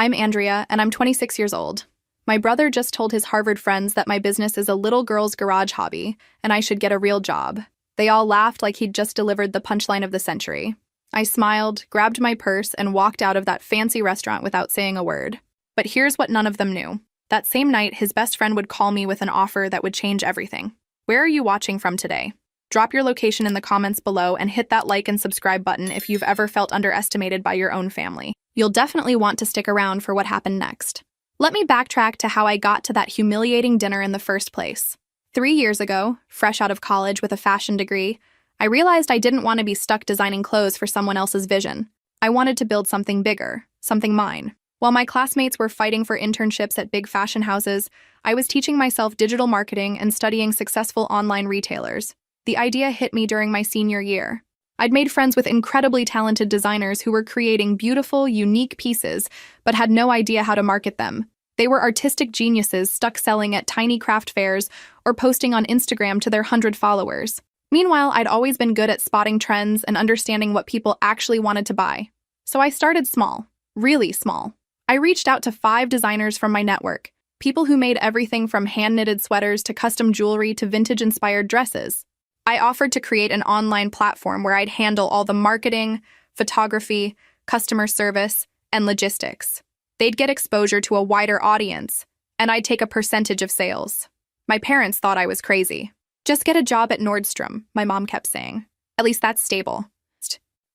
I'm Andrea, and I'm 26 years old. My brother just told his Harvard friends that my business is a little girl's garage hobby, and I should get a real job. They all laughed like he'd just delivered the punchline of the century. I smiled, grabbed my purse, and walked out of that fancy restaurant without saying a word. But here's what none of them knew. That same night, his best friend would call me with an offer that would change everything. Where are you watching from today? Drop your location in the comments below and hit that like and subscribe button if you've ever felt underestimated by your own family. You'll definitely want to stick around for what happened next. Let me backtrack to how I got to that humiliating dinner in the first place. 3 years ago, fresh out of college with a fashion degree, I realized I didn't want to be stuck designing clothes for someone else's vision. I wanted to build something bigger, something mine. While my classmates were fighting for internships at big fashion houses, I was teaching myself digital marketing and studying successful online retailers. The idea hit me during my senior year. I'd made friends with incredibly talented designers who were creating beautiful, unique pieces, but had no idea how to market them. They were artistic geniuses stuck selling at tiny craft fairs or posting on Instagram to their 100 followers. Meanwhile, I'd always been good at spotting trends and understanding what people actually wanted to buy. So I started small, really small. I reached out to 5 designers from my network, people who made everything from hand-knitted sweaters to custom jewelry to vintage-inspired dresses. I offered to create an online platform where I'd handle all the marketing, photography, customer service, and logistics. They'd get exposure to a wider audience, and I'd take a percentage of sales. My parents thought I was crazy. Just get a job at Nordstrom, my mom kept saying. At least that's stable.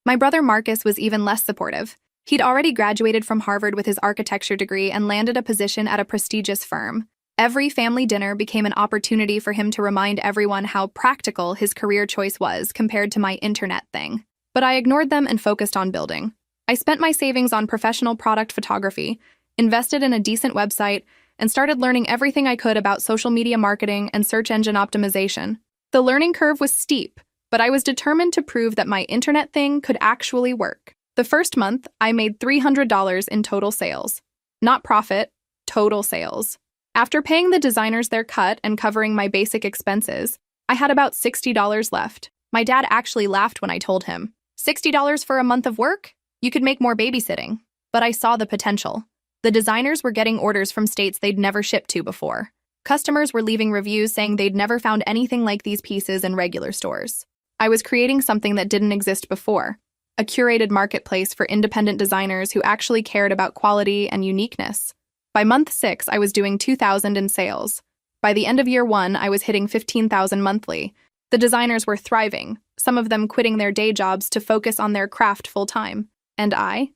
My brother Marcus was even less supportive. He'd already graduated from Harvard with his architecture degree and landed a position at a prestigious firm. Every family dinner became an opportunity for him to remind everyone how practical his career choice was compared to my internet thing. But I ignored them and focused on building. I spent my savings on professional product photography, invested in a decent website, and started learning everything I could about social media marketing and search engine optimization. The learning curve was steep, but I was determined to prove that my internet thing could actually work. The first month, I made $300 in total sales. Not profit, total sales. After paying the designers their cut and covering my basic expenses, I had about $60 left. My dad actually laughed when I told him, $60 for a month of work? You could make more babysitting. But I saw the potential. The designers were getting orders from states they'd never shipped to before. Customers were leaving reviews saying they'd never found anything like these pieces in regular stores. I was creating something that didn't exist before, a curated marketplace for independent designers who actually cared about quality and uniqueness. By month 6, I was doing $2,000 in sales. By the end of year 1, I was hitting $15,000 monthly. The designers were thriving, some of them quitting their day jobs to focus on their craft full-time. And I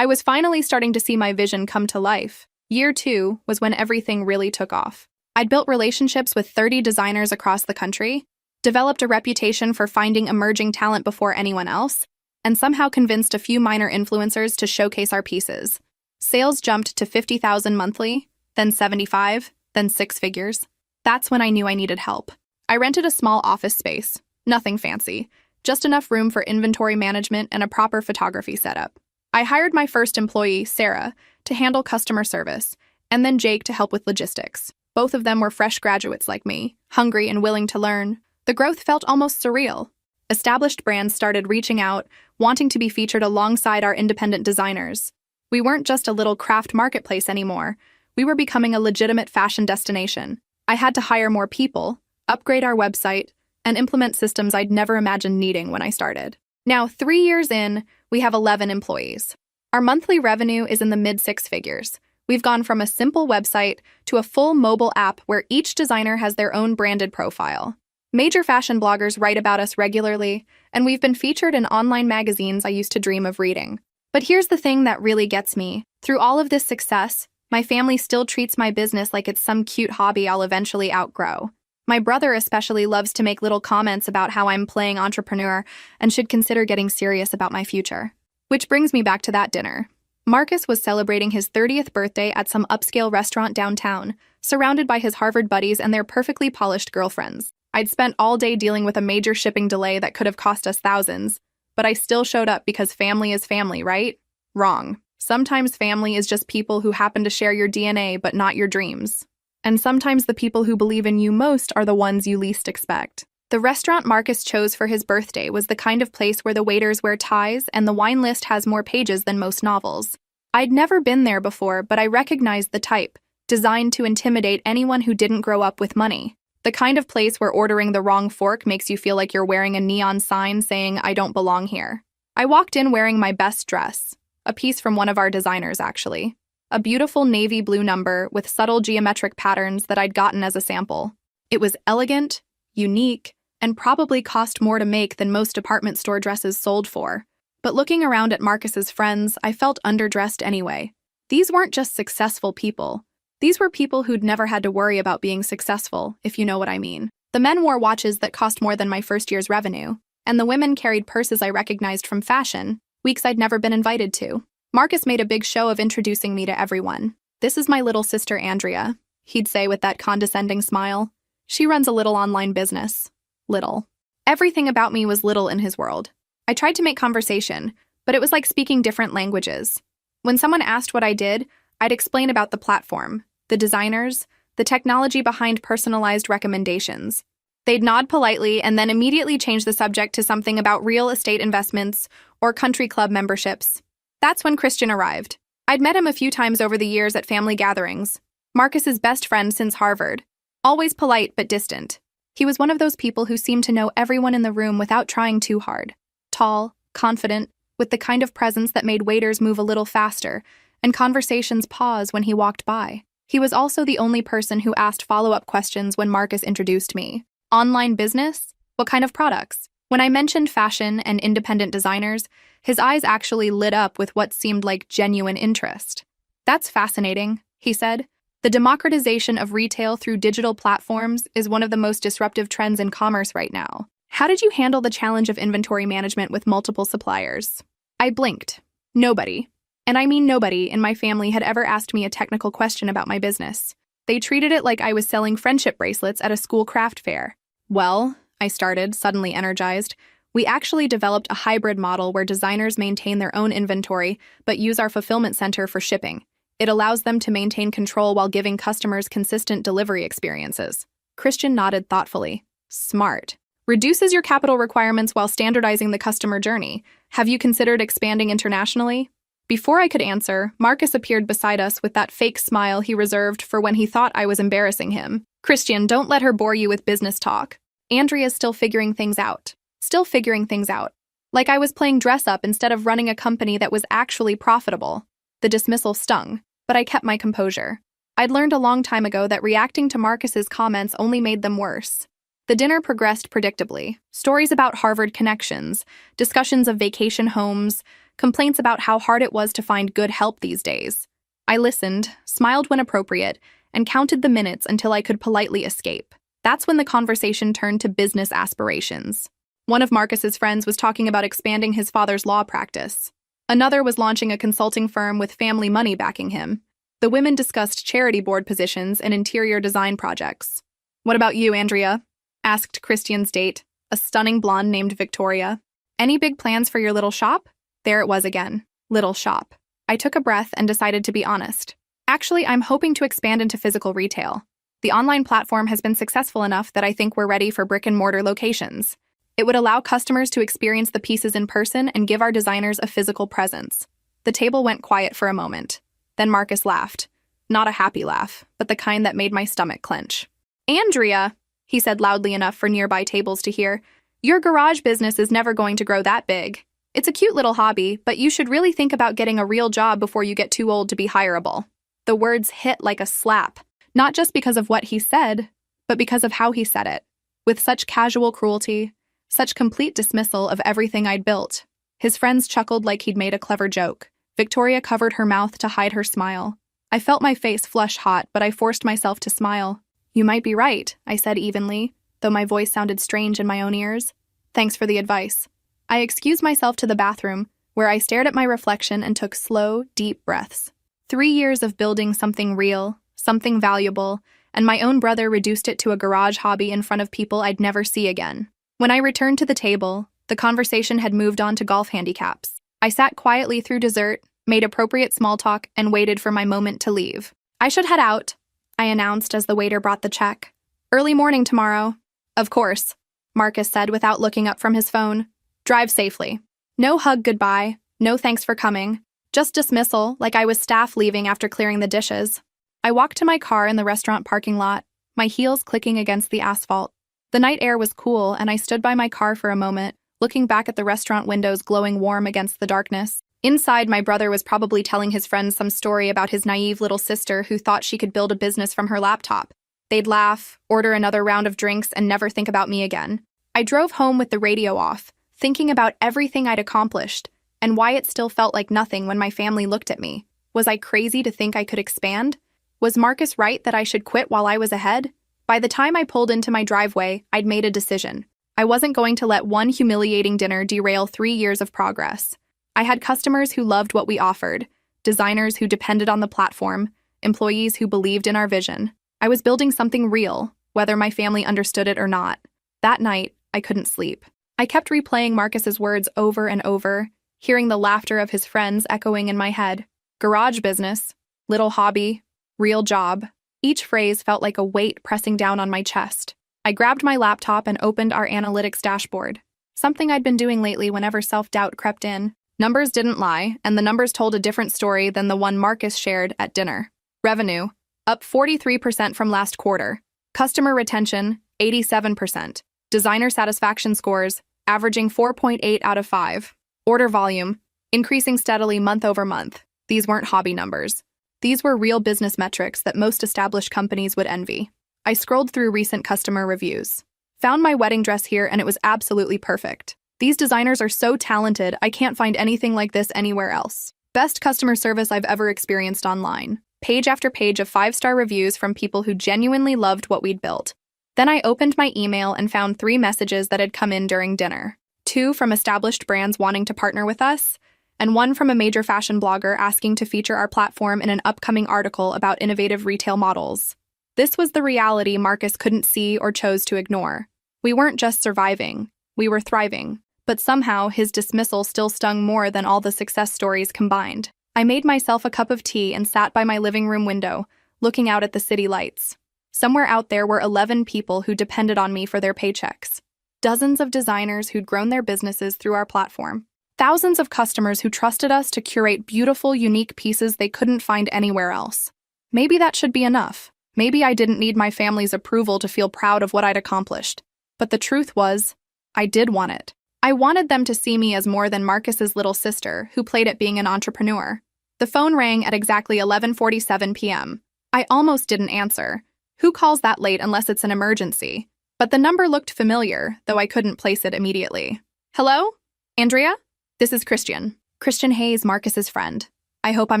was finally starting to see my vision come to life. Year 2 was when everything really took off. I'd built relationships with 30 designers across the country, developed a reputation for finding emerging talent before anyone else, and somehow convinced a few minor influencers to showcase our pieces. Sales jumped to $50,000 monthly, then $75,000, then 6 figures. That's when I knew I needed help. I rented a small office space, nothing fancy, just enough room for inventory management and a proper photography setup. I hired my first employee, Sarah, to handle customer service, and then Jake to help with logistics. Both of them were fresh graduates like me, hungry and willing to learn. The growth felt almost surreal. Established brands started reaching out, wanting to be featured alongside our independent designers. We weren't just a little craft marketplace anymore. We were becoming a legitimate fashion destination. I had to hire more people, upgrade our website, and implement systems I'd never imagined needing when I started. Now, 3 years in, we have 11 employees. Our monthly revenue is in the mid-6 figures. We've gone from a simple website to a full mobile app where each designer has their own branded profile. Major fashion bloggers write about us regularly, and we've been featured in online magazines I used to dream of reading. But here's the thing that really gets me. Through all of this success, my family still treats my business like it's some cute hobby I'll eventually outgrow. My brother especially loves to make little comments about how I'm playing entrepreneur and should consider getting serious about my future. Which brings me back to that dinner. Marcus was celebrating his 30th birthday at some upscale restaurant downtown, surrounded by his Harvard buddies and their perfectly polished girlfriends. I'd spent all day dealing with a major shipping delay that could have cost us thousands, but I still showed up because family is family, right? Wrong. Sometimes family is just people who happen to share your DNA but not your dreams. And sometimes the people who believe in you most are the ones you least expect. The restaurant Marcus chose for his birthday was the kind of place where the waiters wear ties and the wine list has more pages than most novels. I'd never been there before, but I recognized the type, designed to intimidate anyone who didn't grow up with money. The kind of place where ordering the wrong fork makes you feel like you're wearing a neon sign saying, "I don't belong here." I walked in wearing my best dress, a piece from one of our designers, actually. A beautiful navy blue number with subtle geometric patterns that I'd gotten as a sample. It was elegant, unique, and probably cost more to make than most department store dresses sold for. But looking around at Marcus's friends, I felt underdressed anyway. These weren't just successful people. These were people who'd never had to worry about being successful, if you know what I mean. The men wore watches that cost more than my first year's revenue, and the women carried purses I recognized from fashion, weeks I'd never been invited to. Marcus made a big show of introducing me to everyone. "This is my little sister Andrea," he'd say with that condescending smile. "She runs a little online business." Little. Everything about me was little in his world. I tried to make conversation, but it was like speaking different languages. When someone asked what I did, I'd explain about the platform, the designers, the technology behind personalized recommendations. They'd nod politely and then immediately change the subject to something about real estate investments or country club memberships. That's when Christian arrived. I'd met him a few times over the years at family gatherings. Marcus's best friend since Harvard. Always polite but distant. He was one of those people who seemed to know everyone in the room without trying too hard. Tall, confident, with the kind of presence that made waiters move a little faster and conversations pause when he walked by. He was also the only person who asked follow-up questions when Marcus introduced me. Online business? What kind of products? When I mentioned fashion and independent designers, his eyes actually lit up with what seemed like genuine interest. "That's fascinating," he said. "The democratization of retail through digital platforms is one of the most disruptive trends in commerce right now. How did you handle the challenge of inventory management with multiple suppliers?" I blinked. Nobody, and I mean nobody, in my family had ever asked me a technical question about my business. They treated it like I was selling friendship bracelets at a school craft fair. "Well," I started, suddenly energized, "we actually developed a hybrid model where designers maintain their own inventory but use our fulfillment center for shipping. It allows them to maintain control while giving customers consistent delivery experiences." Christian nodded thoughtfully. "Smart. Reduces your capital requirements while standardizing the customer journey. Have you considered expanding internationally?" Before I could answer, Marcus appeared beside us with that fake smile he reserved for when he thought I was embarrassing him. "Christian, don't let her bore you with business talk. Andrea's still figuring things out. Still figuring things out. Like I was playing dress-up instead of running a company that was actually profitable." The dismissal stung, but I kept my composure. I'd learned a long time ago that reacting to Marcus's comments only made them worse. The dinner progressed predictably. Stories about Harvard connections, discussions of vacation homes, complaints about how hard it was to find good help these days. I listened, smiled when appropriate, and counted the minutes until I could politely escape. That's when the conversation turned to business aspirations. One of Marcus's friends was talking about expanding his father's law practice. Another was launching a consulting firm with family money backing him. The women discussed charity board positions and interior design projects. "What about you, Andrea?" asked Christian's date, a stunning blonde named Victoria. "Any big plans for your little shop?" There it was again. Little shop. I took a breath and decided to be honest. "Actually, I'm hoping to expand into physical retail. The online platform has been successful enough that I think we're ready for brick-and-mortar locations. It would allow customers to experience the pieces in person and give our designers a physical presence." The table went quiet for a moment. Then Marcus laughed. Not a happy laugh, but the kind that made my stomach clench. "Andrea," he said loudly enough for nearby tables to hear, "your garage business is never going to grow that big. It's a cute little hobby, but you should really think about getting a real job before you get too old to be hireable." The words hit like a slap, not just because of what he said, but because of how he said it. With such casual cruelty, such complete dismissal of everything I'd built. His friends chuckled like he'd made a clever joke. Victoria covered her mouth to hide her smile. I felt my face flush hot, but I forced myself to smile. "You might be right," I said evenly, though my voice sounded strange in my own ears. "Thanks for the advice." I excused myself to the bathroom, where I stared at my reflection and took slow, deep breaths. 3 years of building something real, something valuable, and my own brother reduced it to a garage hobby in front of people I'd never see again. When I returned to the table, the conversation had moved on to golf handicaps. I sat quietly through dessert, made appropriate small talk, and waited for my moment to leave. "I should head out," I announced as the waiter brought the check. "Early morning tomorrow." "Of course," Marcus said without looking up from his phone. "Drive safely." No hug goodbye, no thanks for coming, Just dismissal, like I was staff leaving after clearing the dishes. I walked to my car in the restaurant parking lot, my heels clicking against the asphalt. The night air was cool, and I stood by my car for a moment, looking back at the restaurant windows glowing warm against the darkness. Inside, my brother was probably telling his friends some story about his naive little sister who thought she could build a business from her laptop. They'd laugh, order another round of drinks, and never think about me again. I drove home with the radio off, thinking about everything I'd accomplished, and why it still felt like nothing when my family looked at me. Was I crazy to think I could expand? Was Marcus right that I should quit while I was ahead? By the time I pulled into my driveway, I'd made a decision. I wasn't going to let one humiliating dinner derail 3 years of progress. I had customers who loved what we offered, designers who depended on the platform, employees who believed in our vision. I was building something real, whether my family understood it or not. That night, I couldn't sleep. I kept replaying Marcus's words over and over, hearing the laughter of his friends echoing in my head. Garage business, little hobby, real job. Each phrase felt like a weight pressing down on my chest. I grabbed my laptop and opened our analytics dashboard, something I'd been doing lately whenever self-doubt crept in. Numbers didn't lie, and the numbers told a different story than the one Marcus shared at dinner. Revenue, up 43% from last quarter. Customer retention, 87%. Designer satisfaction scores, averaging 4.8 out of 5. Order volume, increasing steadily month over month. These weren't hobby numbers. These were real business metrics that most established companies would envy. I scrolled through recent customer reviews. Found my wedding dress here, and it was absolutely perfect. These designers are so talented, I can't find anything like this anywhere else. Best customer service I've ever experienced online. Page after page of 5-star reviews from people who genuinely loved what we'd built. Then I opened my email and found 3 messages that had come in during dinner. 2 from established brands wanting to partner with us, and 1 from a major fashion blogger asking to feature our platform in an upcoming article about innovative retail models. This was the reality Marcus couldn't see or chose to ignore. We weren't just surviving, we were thriving. But somehow, his dismissal still stung more than all the success stories combined. I made myself a cup of tea and sat by my living room window, looking out at the city lights. Somewhere out there were 11 people who depended on me for their paychecks. Dozens of designers who'd grown their businesses through our platform. Thousands of customers who trusted us to curate beautiful, unique pieces they couldn't find anywhere else. Maybe that should be enough. Maybe I didn't need my family's approval to feel proud of what I'd accomplished. But the truth was, I did want it. I wanted them to see me as more than Marcus's little sister, who played at being an entrepreneur. The phone rang at exactly 11:47 p.m. I almost didn't answer. Who calls that late unless it's an emergency? But the number looked familiar, though I couldn't place it immediately. Hello? Andrea? This is Christian. Christian Hayes, Marcus's friend. I hope I'm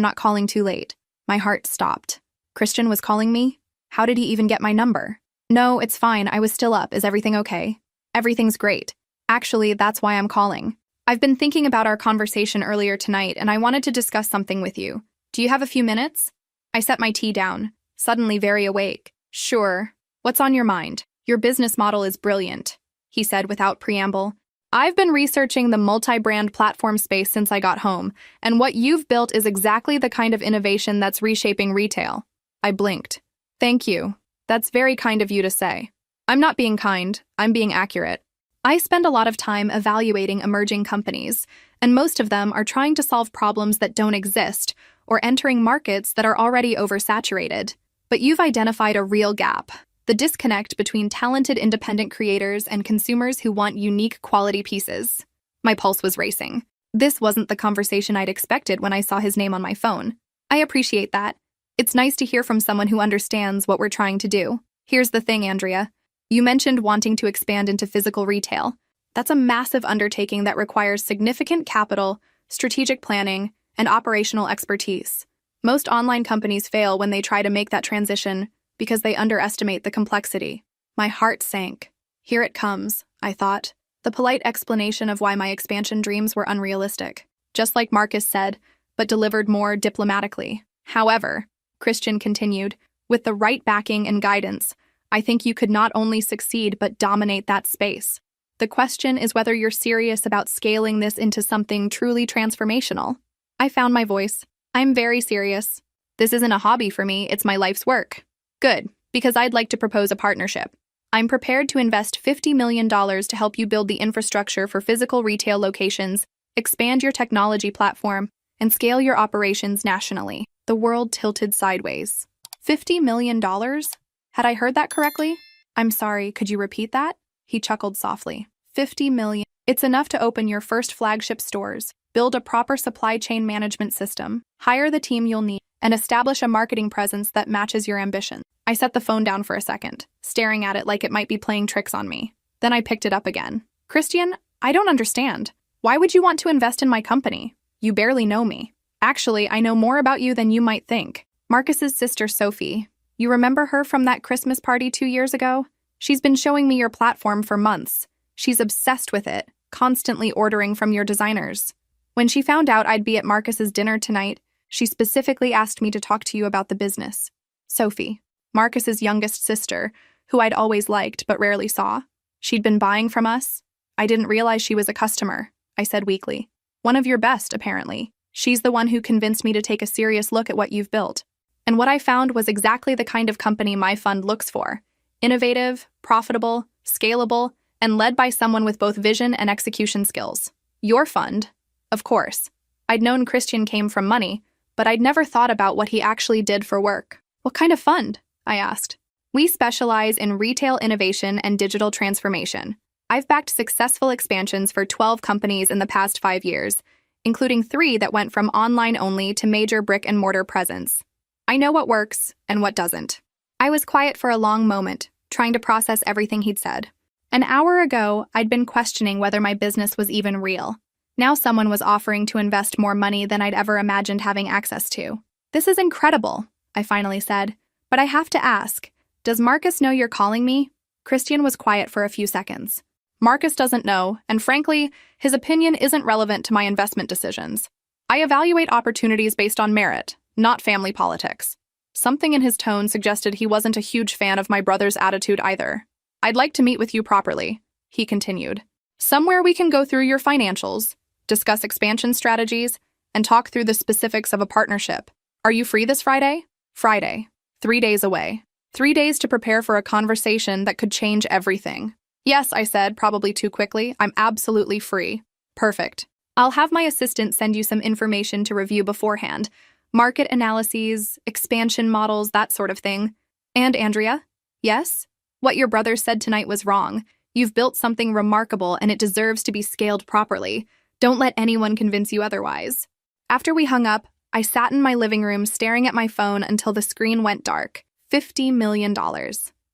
not calling too late. My heart stopped. Christian was calling me? How did he even get my number? No, it's fine. I was still up. Is everything okay? Everything's great. Actually, that's why I'm calling. I've been thinking about our conversation earlier tonight, and I wanted to discuss something with you. Do you have a few minutes? I set my tea down, suddenly very awake. Sure. What's on your mind? Your business model is brilliant, he said without preamble. I've been researching the multi-brand platform space since I got home, and what you've built is exactly the kind of innovation that's reshaping retail. I blinked. Thank you. That's very kind of you to say. I'm not being kind, I'm being accurate. I spend a lot of time evaluating emerging companies, and most of them are trying to solve problems that don't exist or entering markets that are already oversaturated. But you've identified a real gap, the disconnect between talented independent creators and consumers who want unique quality pieces. My pulse was racing. This wasn't the conversation I'd expected when I saw his name on my phone. I appreciate that. It's nice to hear from someone who understands what we're trying to do. Here's the thing, Andrea. You mentioned wanting to expand into physical retail. That's a massive undertaking that requires significant capital, strategic planning, and operational expertise. Most online companies fail when they try to make that transition because they underestimate the complexity. My heart sank. Here it comes, I thought. The polite explanation of why my expansion dreams were unrealistic. Just like Marcus said, but delivered more diplomatically. However, Christian continued, with the right backing and guidance, I think you could not only succeed but dominate that space. The question is whether you're serious about scaling this into something truly transformational. I found my voice. I'm very serious. This isn't a hobby for me, it's my life's work. Good, because I'd like to propose a partnership. I'm prepared to invest $50 million to help you build the infrastructure for physical retail locations, expand your technology platform, and scale your operations nationally. The world tilted sideways. $50 million? Had I heard that correctly? I'm sorry, could you repeat that? He chuckled softly. 50 million. It's enough to open your first flagship stores, build a proper supply chain management system, hire the team you'll need, and establish a marketing presence that matches your ambition. I set the phone down for a second, staring at it like it might be playing tricks on me. Then I picked it up again. Christian, I don't understand. Why would you want to invest in my company? You barely know me. Actually, I know more about you than you might think. Marcus's sister, Sophie. You remember her from that Christmas party 2 years ago? She's been showing me your platform for months. She's obsessed with it, constantly ordering from your designers. When she found out I'd be at Marcus's dinner tonight, she specifically asked me to talk to you about the business. Sophie, Marcus's youngest sister, who I'd always liked but rarely saw. She'd been buying from us. I didn't realize she was a customer, I said weakly. One of your best, apparently. She's the one who convinced me to take a serious look at what you've built. And what I found was exactly the kind of company my fund looks for. Innovative, profitable, scalable, and led by someone with both vision and execution skills. Your fund, of course. I'd known Christian came from money, but I'd never thought about what he actually did for work. What kind of fund? I asked. We specialize in retail innovation and digital transformation. I've backed successful expansions for 12 companies in the past 5 years, including 3 that went from online only to major brick-and-mortar presence. I know what works and what doesn't. I was quiet for a long moment, trying to process everything he'd said. An hour ago, I'd been questioning whether my business was even real. Now someone was offering to invest more money than I'd ever imagined having access to. This is incredible, I finally said. But I have to ask, does Marcus know you're calling me? Christian was quiet for a few seconds. Marcus doesn't know, and frankly, his opinion isn't relevant to my investment decisions. I evaluate opportunities based on merit, not family politics. Something in his tone suggested he wasn't a huge fan of my brother's attitude either. I'd like to meet with you properly, he continued. Somewhere we can go through your financials, discuss expansion strategies, and talk through the specifics of a partnership. Are you free this Friday? Friday. 3 days away. 3 days to prepare for a conversation that could change everything. Yes, I said, probably too quickly. I'm absolutely free. Perfect. I'll have my assistant send you some information to review beforehand. Market analyses, expansion models, that sort of thing. And Andrea? Yes? What your brother said tonight was wrong. You've built something remarkable and it deserves to be scaled properly. Don't let anyone convince you otherwise. After we hung up, I sat in my living room staring at my phone until the screen went dark. $50 million.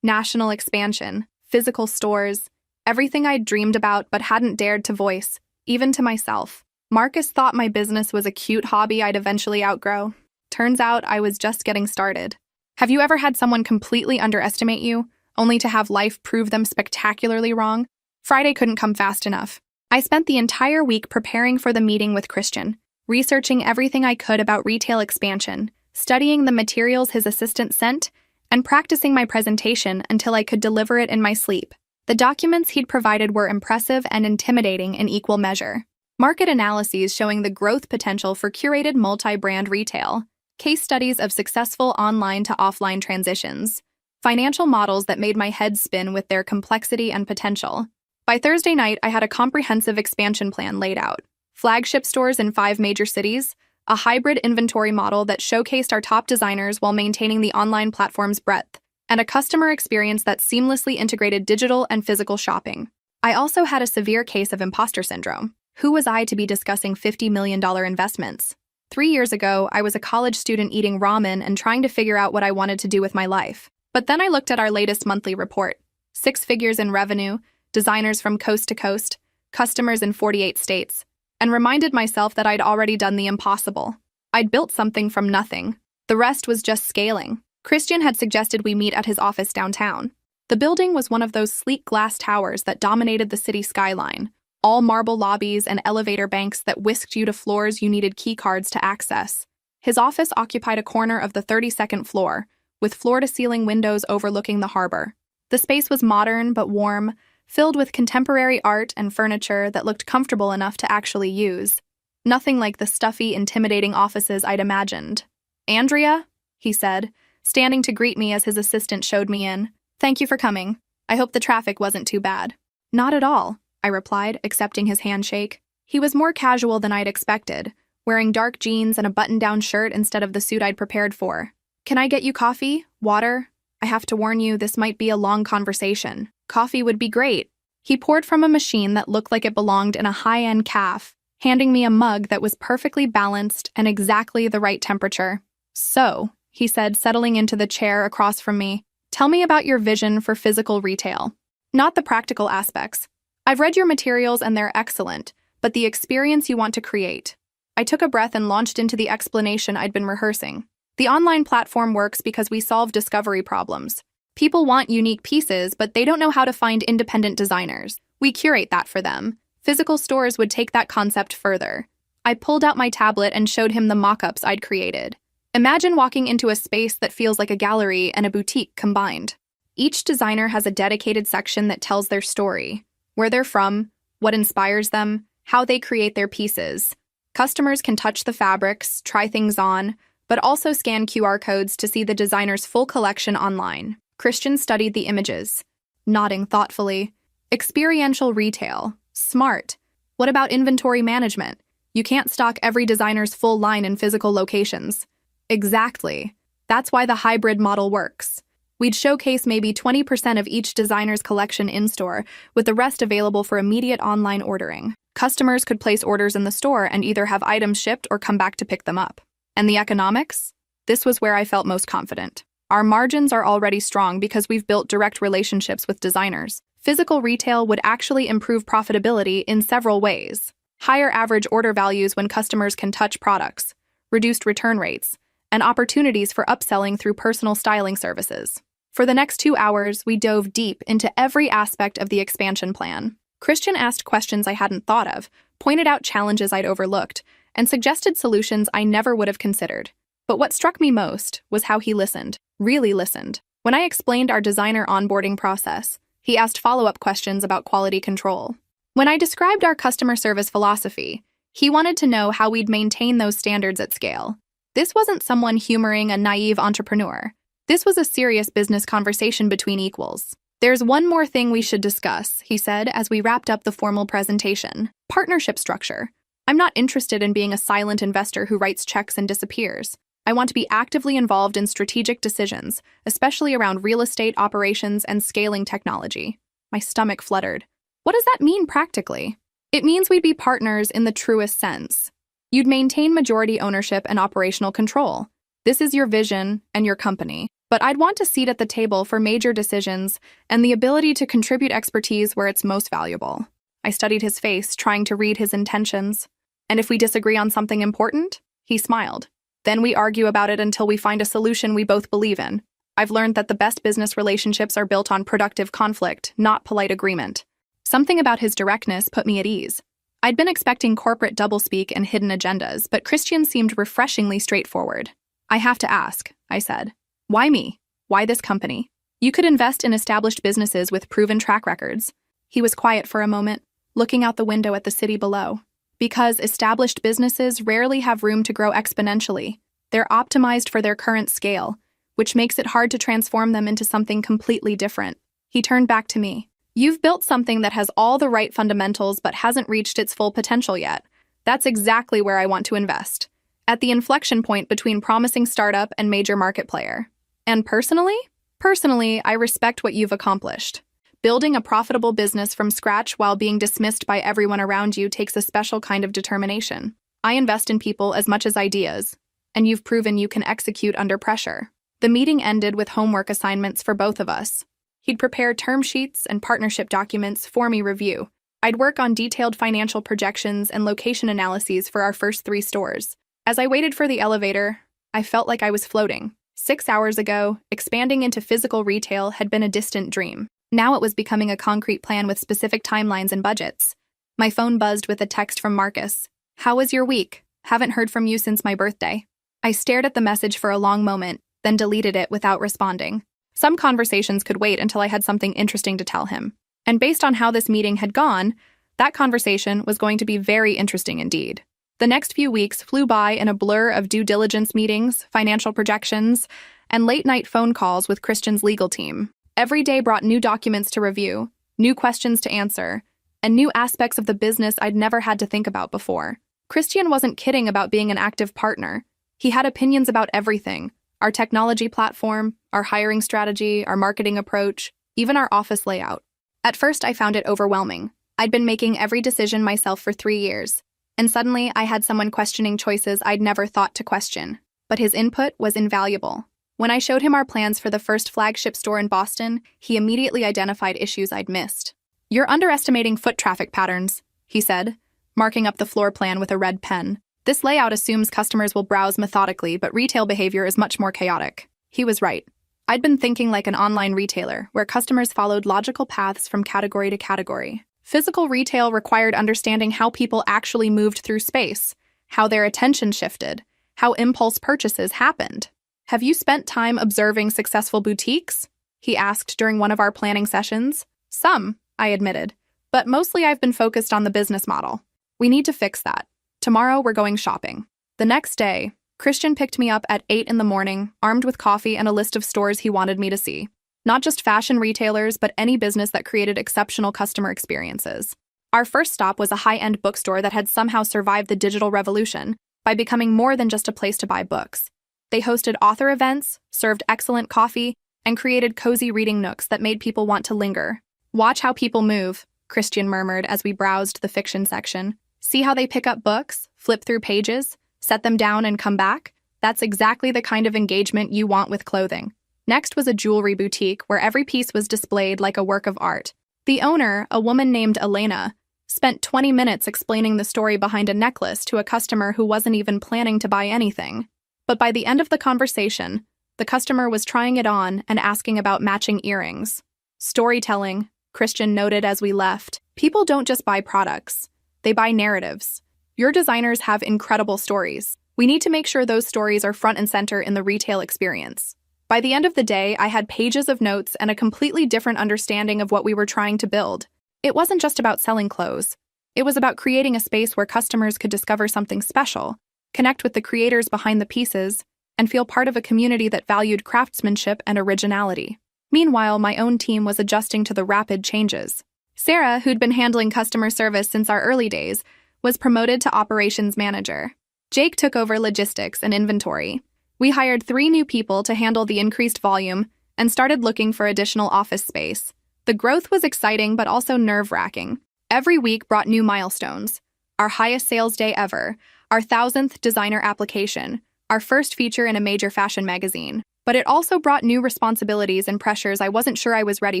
National expansion. Physical stores. Everything I'd dreamed about but hadn't dared to voice, even to myself. Marcus thought my business was a cute hobby I'd eventually outgrow. Turns out I was just getting started. Have you ever had someone completely underestimate you, only to have life prove them spectacularly wrong? Friday couldn't come fast enough. I spent the entire week preparing for the meeting with Christian, researching everything I could about retail expansion, studying the materials his assistant sent, and practicing my presentation until I could deliver it in my sleep. The documents he'd provided were impressive and intimidating in equal measure. Market analyses showing the growth potential for curated multi-brand retail, case studies of successful online to offline transitions, financial models that made my head spin with their complexity and potential. By Thursday night, I had a comprehensive expansion plan laid out. Flagship stores in 5 major cities, a hybrid inventory model that showcased our top designers while maintaining the online platform's breadth, and a customer experience that seamlessly integrated digital and physical shopping. I also had a severe case of imposter syndrome. Who was I to be discussing $50 million investments? 3 years ago, I was a college student eating ramen and trying to figure out what I wanted to do with my life. But then I looked at our latest monthly report. 6 figures in revenue, designers from coast to coast, customers in 48 states, and reminded myself that I'd already done the impossible. I'd built something from nothing. The rest was just scaling. Christian had suggested we meet at his office downtown. The building was one of those sleek glass towers that dominated the city skyline, all marble lobbies and elevator banks that whisked you to floors you needed key cards to access. His office occupied a corner of the 32nd floor, with floor-to-ceiling windows overlooking the harbor. The space was modern but warm, filled with contemporary art and furniture that looked comfortable enough to actually use. Nothing like the stuffy, intimidating offices I'd imagined. "Andrea?" he said, standing to greet me as his assistant showed me in. "Thank you for coming. I hope the traffic wasn't too bad." "Not at all," I replied, accepting his handshake. He was more casual than I'd expected, wearing dark jeans and a button-down shirt instead of the suit I'd prepared for. "Can I get you coffee? Water? I have to warn you, this might be a long conversation. Coffee would be great." He poured from a machine that looked like it belonged in a high-end cafe, handing me a mug that was perfectly balanced and exactly the right temperature. "So," he said, settling into the chair across from me, "tell me about your vision for physical retail. Not the practical aspects. I've read your materials and they're excellent, but the experience you want to create." I took a breath and launched into the explanation I'd been rehearsing. "The online platform works because we solve discovery problems. People want unique pieces, but they don't know how to find independent designers. We curate that for them. Physical stores would take that concept further." I pulled out my tablet and showed him the mock-ups I'd created. Imagine walking into a space that feels like a gallery and a boutique combined. Each designer has a dedicated section that tells their story, where they're from, what inspires them, how they create their pieces. Customers can touch the fabrics, try things on, but also scan QR codes to see the designer's full collection online. Christian studied the images, nodding thoughtfully. "Experiential retail. Smart. What about inventory management? You can't stock every designer's full line in physical locations." "Exactly. That's why the hybrid model works. We'd showcase maybe 20% of each designer's collection in-store, with the rest available for immediate online ordering. Customers could place orders in the store and either have items shipped or come back to pick them up." And the economics? This was where I felt most confident. Our margins are already strong because we've built direct relationships with designers. Physical retail would actually improve profitability in several ways. Higher average order values when customers can touch products, reduced return rates, and opportunities for upselling through personal styling services. For the next 2 hours, we dove deep into every aspect of the expansion plan. Christian asked questions I hadn't thought of, pointed out challenges I'd overlooked, and suggested solutions I never would have considered. But what struck me most was how he listened, really listened. When I explained our designer onboarding process, he asked follow-up questions about quality control. When I described our customer service philosophy, he wanted to know how we'd maintain those standards at scale. This wasn't someone humoring a naive entrepreneur. This was a serious business conversation between equals. "There's one more thing we should discuss," he said as we wrapped up the formal presentation. "Partnership structure. I'm not interested in being a silent investor who writes checks and disappears. I want to be actively involved in strategic decisions, especially around real estate operations and scaling technology." My stomach fluttered. "What does that mean practically?" "It means we'd be partners in the truest sense. You'd maintain majority ownership and operational control. This is your vision and your company. But I'd want a seat at the table for major decisions and the ability to contribute expertise where it's most valuable." I studied his face, trying to read his intentions. "And if we disagree on something important?" He smiled. "Then we argue about it until we find a solution we both believe in. I've learned that the best business relationships are built on productive conflict, not polite agreement." Something about his directness put me at ease. I'd been expecting corporate doublespeak and hidden agendas, but Christian seemed refreshingly straightforward. "I have to ask," I said. "Why me? Why this company? You could invest in established businesses with proven track records." He was quiet for a moment, looking out the window at the city below. "Because established businesses rarely have room to grow exponentially. They're optimized for their current scale, which makes it hard to transform them into something completely different." He turned back to me. "You've built something that has all the right fundamentals but hasn't reached its full potential yet. That's exactly where I want to invest. At the inflection point between promising startup and major market player. And personally? Personally, I respect what you've accomplished. Building a profitable business from scratch while being dismissed by everyone around you takes a special kind of determination. I invest in people as much as ideas, and you've proven you can execute under pressure." The meeting ended with homework assignments for both of us. He'd prepare term sheets and partnership documents for me review. I'd work on detailed financial projections and location analyses for our first 3 stores. As I waited for the elevator, I felt like I was floating. 6 hours ago, expanding into physical retail had been a distant dream. Now it was becoming a concrete plan with specific timelines and budgets. My phone buzzed with a text from Marcus. "How was your week? Haven't heard from you since my birthday." I stared at the message for a long moment, then deleted it without responding. Some conversations could wait until I had something interesting to tell him. And based on how this meeting had gone, that conversation was going to be very interesting indeed. The next few weeks flew by in a blur of due diligence meetings, financial projections, and late-night phone calls with Christian's legal team. Every day brought new documents to review, new questions to answer, and new aspects of the business I'd never had to think about before. Christian wasn't kidding about being an active partner. He had opinions about everything: our technology platform, our hiring strategy, our marketing approach, even our office layout. At first, I found it overwhelming. I'd been making every decision myself for 3 years, and suddenly I had someone questioning choices I'd never thought to question. But his input was invaluable. When I showed him our plans for the first flagship store in Boston, he immediately identified issues I'd missed. "You're underestimating foot traffic patterns," he said, marking up the floor plan with a red pen. "This layout assumes customers will browse methodically, but retail behavior is much more chaotic." He was right. I'd been thinking like an online retailer, where customers followed logical paths from category to category. Physical retail required understanding how people actually moved through space, how their attention shifted, how impulse purchases happened. "Have you spent time observing successful boutiques?" he asked during one of our planning sessions. "Some," I admitted, "but mostly I've been focused on the business model. We need to fix that. Tomorrow we're going shopping." The next day, Christian picked me up at 8 in the morning, armed with coffee and a list of stores he wanted me to see. Not just fashion retailers, but any business that created exceptional customer experiences. Our first stop was a high-end bookstore that had somehow survived the digital revolution by becoming more than just a place to buy books. They hosted author events, served excellent coffee, and created cozy reading nooks that made people want to linger. "Watch how people move," Christian murmured as we browsed the fiction section. "See how they pick up books, flip through pages, set them down and come back? That's exactly the kind of engagement you want with clothing." Next was a jewelry boutique where every piece was displayed like a work of art. The owner, a woman named Elena, spent 20 minutes explaining the story behind a necklace to a customer who wasn't even planning to buy anything. But by the end of the conversation, the customer was trying it on and asking about matching earrings. "Storytelling," Christian noted as we left. "People don't just buy products. They buy narratives. Your designers have incredible stories. We need to make sure those stories are front and center in the retail experience." By the end of the day, I had pages of notes and a completely different understanding of what we were trying to build. It wasn't just about selling clothes. It was about creating a space where customers could discover something special, connect with the creators behind the pieces, and feel part of a community that valued craftsmanship and originality. Meanwhile, my own team was adjusting to the rapid changes. Sarah, who'd been handling customer service since our early days, was promoted to operations manager. Jake took over logistics and inventory. We hired 3 new people to handle the increased volume and started looking for additional office space. The growth was exciting but also nerve-wracking. Every week brought new milestones: our highest sales day ever, our 1,000th designer application, our first feature in a major fashion magazine. But it also brought new responsibilities and pressures I wasn't sure I was ready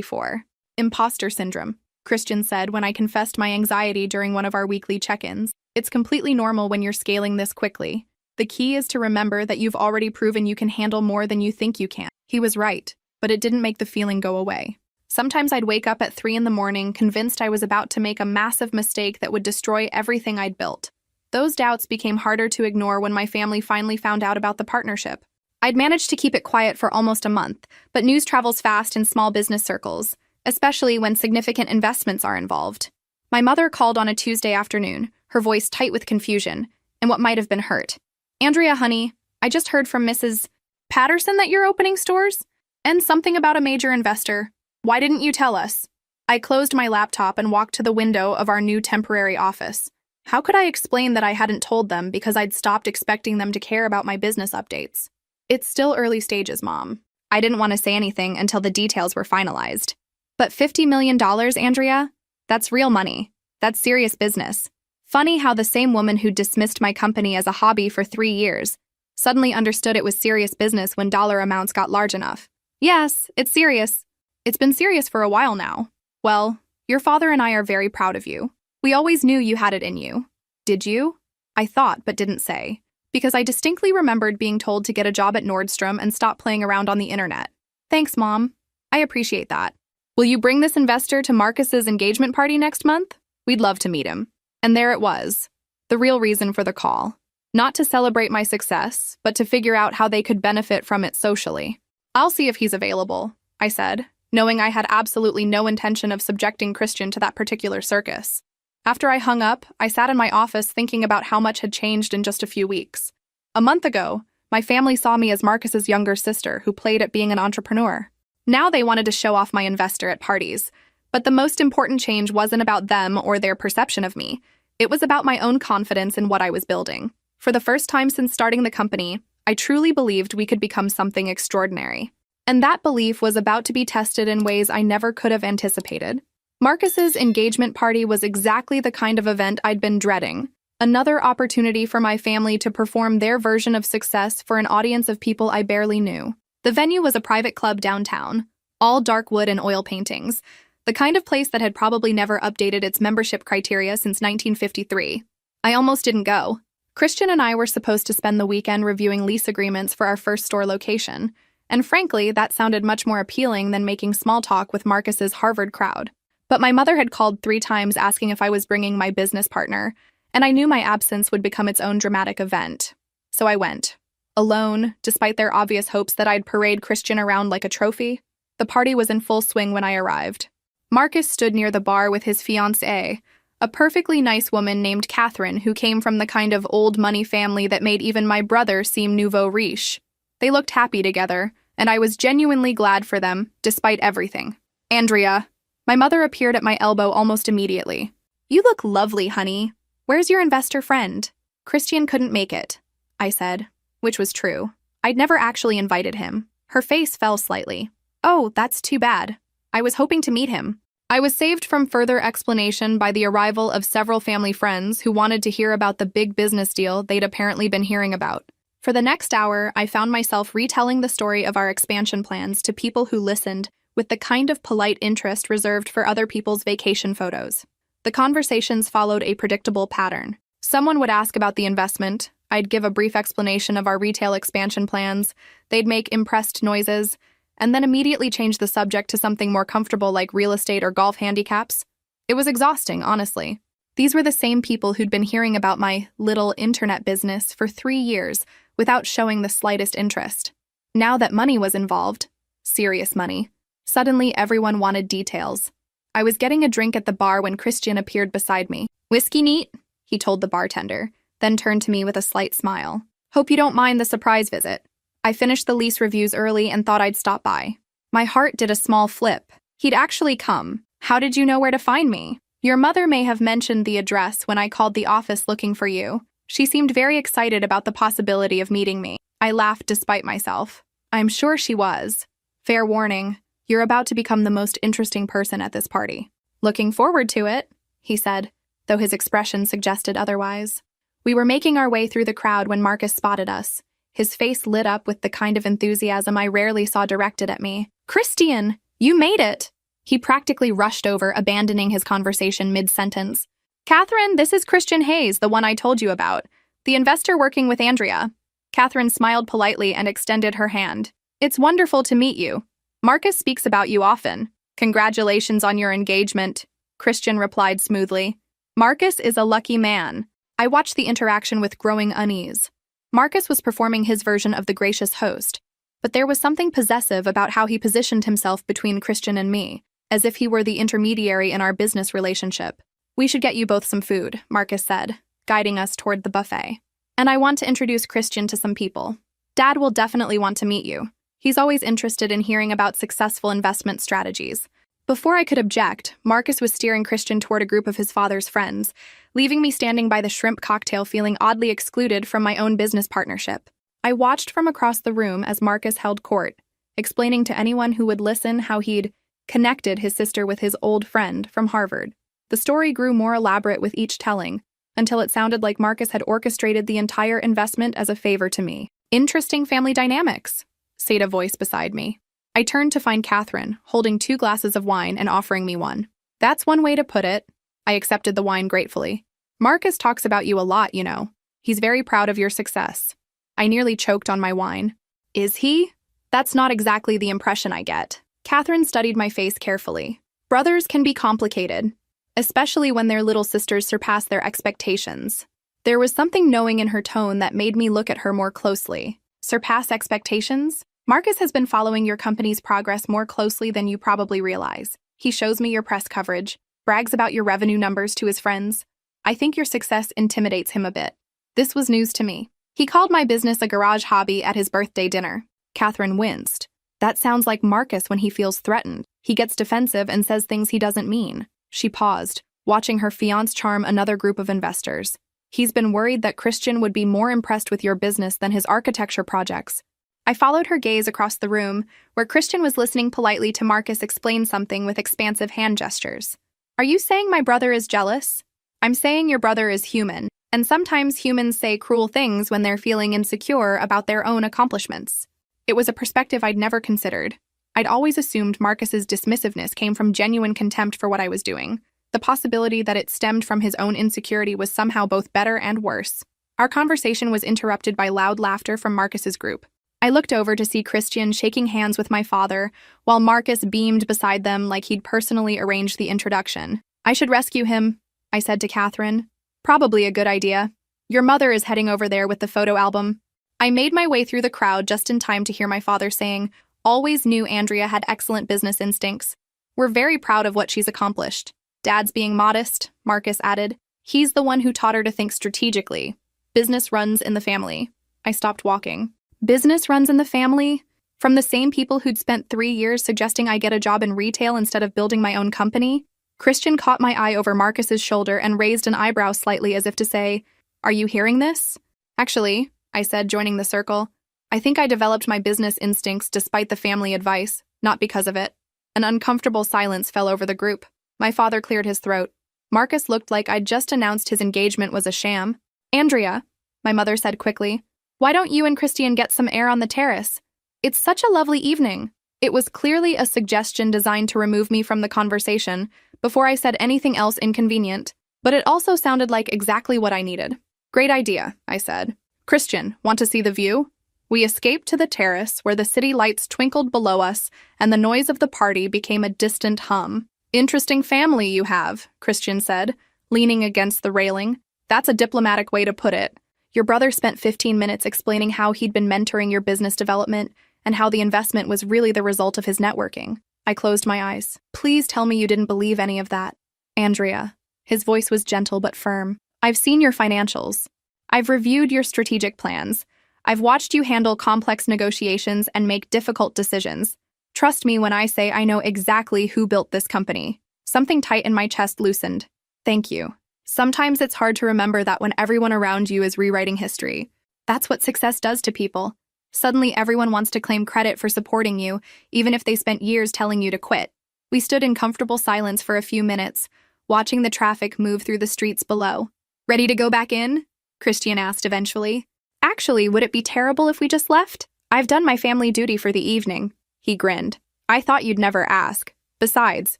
for. "Imposter syndrome," Christian said when I confessed my anxiety during one of our weekly check-ins. "It's completely normal when you're scaling this quickly. The key is to remember that you've already proven you can handle more than you think you can." He was right, but it didn't make the feeling go away. Sometimes I'd wake up at 3 in the morning, convinced I was about to make a massive mistake that would destroy everything I'd built. Those doubts became harder to ignore when my family finally found out about the partnership. I'd managed to keep it quiet for almost a month, but news travels fast in small business circles, especially when significant investments are involved. My mother called on a Tuesday afternoon, her voice tight with confusion and what might have been hurt. "Andrea, honey, I just heard from Mrs. Patterson that you're opening stores? And something about a major investor. Why didn't you tell us?" I closed my laptop and walked to the window of our new temporary office. How could I explain that I hadn't told them because I'd stopped expecting them to care about my business updates? "It's still early stages, Mom." I didn't want to say anything until the details were finalized. "But $50 million, Andrea? That's real money. That's serious business." Funny how the same woman who dismissed my company as a hobby for 3 years suddenly understood it was serious business when dollar amounts got large enough. "Yes, it's serious. It's been serious for a while now." "Well, your father and I are very proud of you. We always knew you had it in you." "Did you?" I thought but didn't say, because I distinctly remembered being told to get a job at Nordstrom and stop playing around on the internet. "Thanks, Mom. I appreciate that. Will you bring this investor to Marcus's engagement party next month? We'd love to meet him." And there it was, the real reason for the call. Not to celebrate my success, but to figure out how they could benefit from it socially. "I'll see if he's available," I said, knowing I had absolutely no intention of subjecting Christian to that particular circus. After I hung up, I sat in my office thinking about how much had changed in just a few weeks. A month ago, my family saw me as Marcus's younger sister who played at being an entrepreneur. Now they wanted to show off my investor at parties. But the most important change wasn't about them or their perception of me. It was about my own confidence in what I was building. For the first time since starting the company, I truly believed we could become something extraordinary. And that belief was about to be tested in ways I never could have anticipated. Marcus's engagement party was exactly the kind of event I'd been dreading. Another opportunity for my family to perform their version of success for an audience of people I barely knew. The venue was a private club downtown, all dark wood and oil paintings, the kind of place that had probably never updated its membership criteria since 1953. I almost didn't go. Christian and I were supposed to spend the weekend reviewing lease agreements for our first store location, and frankly, that sounded much more appealing than making small talk with Marcus's Harvard crowd. But my mother had called 3 times asking if I was bringing my business partner, and I knew my absence would become its own dramatic event. So I went. Alone, despite their obvious hopes that I'd parade Christian around like a trophy. The party was in full swing when I arrived. Marcus stood near the bar with his fiancée, a perfectly nice woman named Catherine who came from the kind of old money family that made even my brother seem nouveau riche. They looked happy together, and I was genuinely glad for them, despite everything. Andrea. My mother appeared at my elbow almost immediately. You look lovely, honey. Where's your investor friend? Christian couldn't make it, I said, which was true. I'd never actually invited him. Her face fell slightly. Oh, that's too bad. I was hoping to meet him. I was saved from further explanation by the arrival of several family friends who wanted to hear about the big business deal they'd apparently been hearing about. For the next hour, I found myself retelling the story of our expansion plans to people who listened with the kind of polite interest reserved for other people's vacation photos. The conversations followed a predictable pattern. Someone would ask about the investment, I'd give a brief explanation of our retail expansion plans, they'd make impressed noises, and then immediately change the subject to something more comfortable like real estate or golf handicaps. It was exhausting, honestly. These were the same people who'd been hearing about my little internet business for 3 years without showing the slightest interest. Now that money was involved, serious money, suddenly everyone wanted details. I was getting a drink at the bar when Christian appeared beside me. Whiskey neat? He told the bartender, then turned to me with a slight smile. Hope you don't mind the surprise visit. I finished the lease reviews early and thought I'd stop by. My heart did a small flip. He'd actually come. How did you know where to find me? Your mother may have mentioned the address when I called the office looking for you. She seemed very excited about the possibility of meeting me. I laughed despite myself. I'm sure she was. Fair warning, you're about to become the most interesting person at this party. Looking forward to it, he said, though his expression suggested otherwise. We were making our way through the crowd when Marcus spotted us. His face lit up with the kind of enthusiasm I rarely saw directed at me. Christian, you made it! He practically rushed over, abandoning his conversation mid-sentence. Catherine, this is Christian Hayes, the one I told you about, the investor working with Andrea. Catherine smiled politely and extended her hand. It's wonderful to meet you. Marcus speaks about you often. Congratulations on your engagement, Christian replied smoothly. Marcus is a lucky man. I watched the interaction with growing unease. Marcus was performing his version of the gracious host, but there was something possessive about how he positioned himself between Christian and me, as if he were the intermediary in our business relationship. We should get you both some food, Marcus said, guiding us toward the buffet. And I want to introduce Christian to some people. Dad will definitely want to meet you. He's always interested in hearing about successful investment strategies. Before I could object, Marcus was steering Christian toward a group of his father's friends, leaving me standing by the shrimp cocktail feeling oddly excluded from my own business partnership. I watched from across the room as Marcus held court, explaining to anyone who would listen how he'd connected his sister with his old friend from Harvard. The story grew more elaborate with each telling, until it sounded like Marcus had orchestrated the entire investment as a favor to me. Interesting family dynamics, said a voice beside me. I turned to find Catherine, holding 2 glasses of wine and offering me one. That's one way to put it. I accepted the wine gratefully. Marcus talks about you a lot, you know. He's very proud of your success. I nearly choked on my wine. Is he? That's not exactly the impression I get. Catherine studied my face carefully. Brothers can be complicated, especially when their little sisters surpass their expectations. There was something knowing in her tone that made me look at her more closely. Surpass expectations? Marcus has been following your company's progress more closely than you probably realize. He shows me your press coverage, brags about your revenue numbers to his friends. I think your success intimidates him a bit. This was news to me. He called my business a garage hobby at his birthday dinner. Catherine winced. That sounds like Marcus when he feels threatened. He gets defensive and says things he doesn't mean. She paused, watching her fiancé charm another group of investors. He's been worried that Christian would be more impressed with your business than his architecture projects. I followed her gaze across the room, where Christian was listening politely to Marcus explain something with expansive hand gestures. Are you saying my brother is jealous? I'm saying your brother is human, and sometimes humans say cruel things when they're feeling insecure about their own accomplishments. It was a perspective I'd never considered. I'd always assumed Marcus's dismissiveness came from genuine contempt for what I was doing. The possibility that it stemmed from his own insecurity was somehow both better and worse. Our conversation was interrupted by loud laughter from Marcus's group. I looked over to see Christian shaking hands with my father, while Marcus beamed beside them like he'd personally arranged the introduction. I should rescue him, I said to Catherine. Probably a good idea. Your mother is heading over there with the photo album. I made my way through the crowd just in time to hear my father saying, always knew Andrea had excellent business instincts. We're very proud of what she's accomplished. Dad's being modest, Marcus added. He's the one who taught her to think strategically. Business runs in the family. I stopped walking. Business runs in the family? From the same people who'd spent 3 years suggesting I get a job in retail instead of building my own company? Christian caught my eye over Marcus's shoulder and raised an eyebrow slightly as if to say, are you hearing this? Actually, I said, joining the circle, I think I developed my business instincts despite the family advice, not because of it. An uncomfortable silence fell over the group. My father cleared his throat. Marcus looked like I'd just announced his engagement was a sham. Andrea, my mother said quickly, why don't you and Christian get some air on the terrace? It's such a lovely evening. It was clearly a suggestion designed to remove me from the conversation before I said anything else inconvenient, but it also sounded like exactly what I needed. Great idea, I said. Christian, want to see the view? We escaped to the terrace where the city lights twinkled below us and the noise of the party became a distant hum. Interesting family you have, Christian said, leaning against the railing. That's a diplomatic way to put it. Your brother spent 15 minutes explaining how he'd been mentoring your business development and how the investment was really the result of his networking. I closed my eyes. Please tell me you didn't believe any of that. Andrea. His voice was gentle but firm. I've seen your financials. I've reviewed your strategic plans. I've watched you handle complex negotiations and make difficult decisions. Trust me when I say I know exactly who built this company. Something tight in my chest loosened. Thank you. Sometimes it's hard to remember that when everyone around you is rewriting history. That's what success does to people. Suddenly everyone wants to claim credit for supporting you, even if they spent years telling you to quit. We stood in comfortable silence for a few minutes, watching the traffic move through the streets below. Ready to go back in? Christian asked eventually. Actually, would it be terrible if we just left? I've done my family duty for the evening. He grinned. I thought you'd never ask. Besides,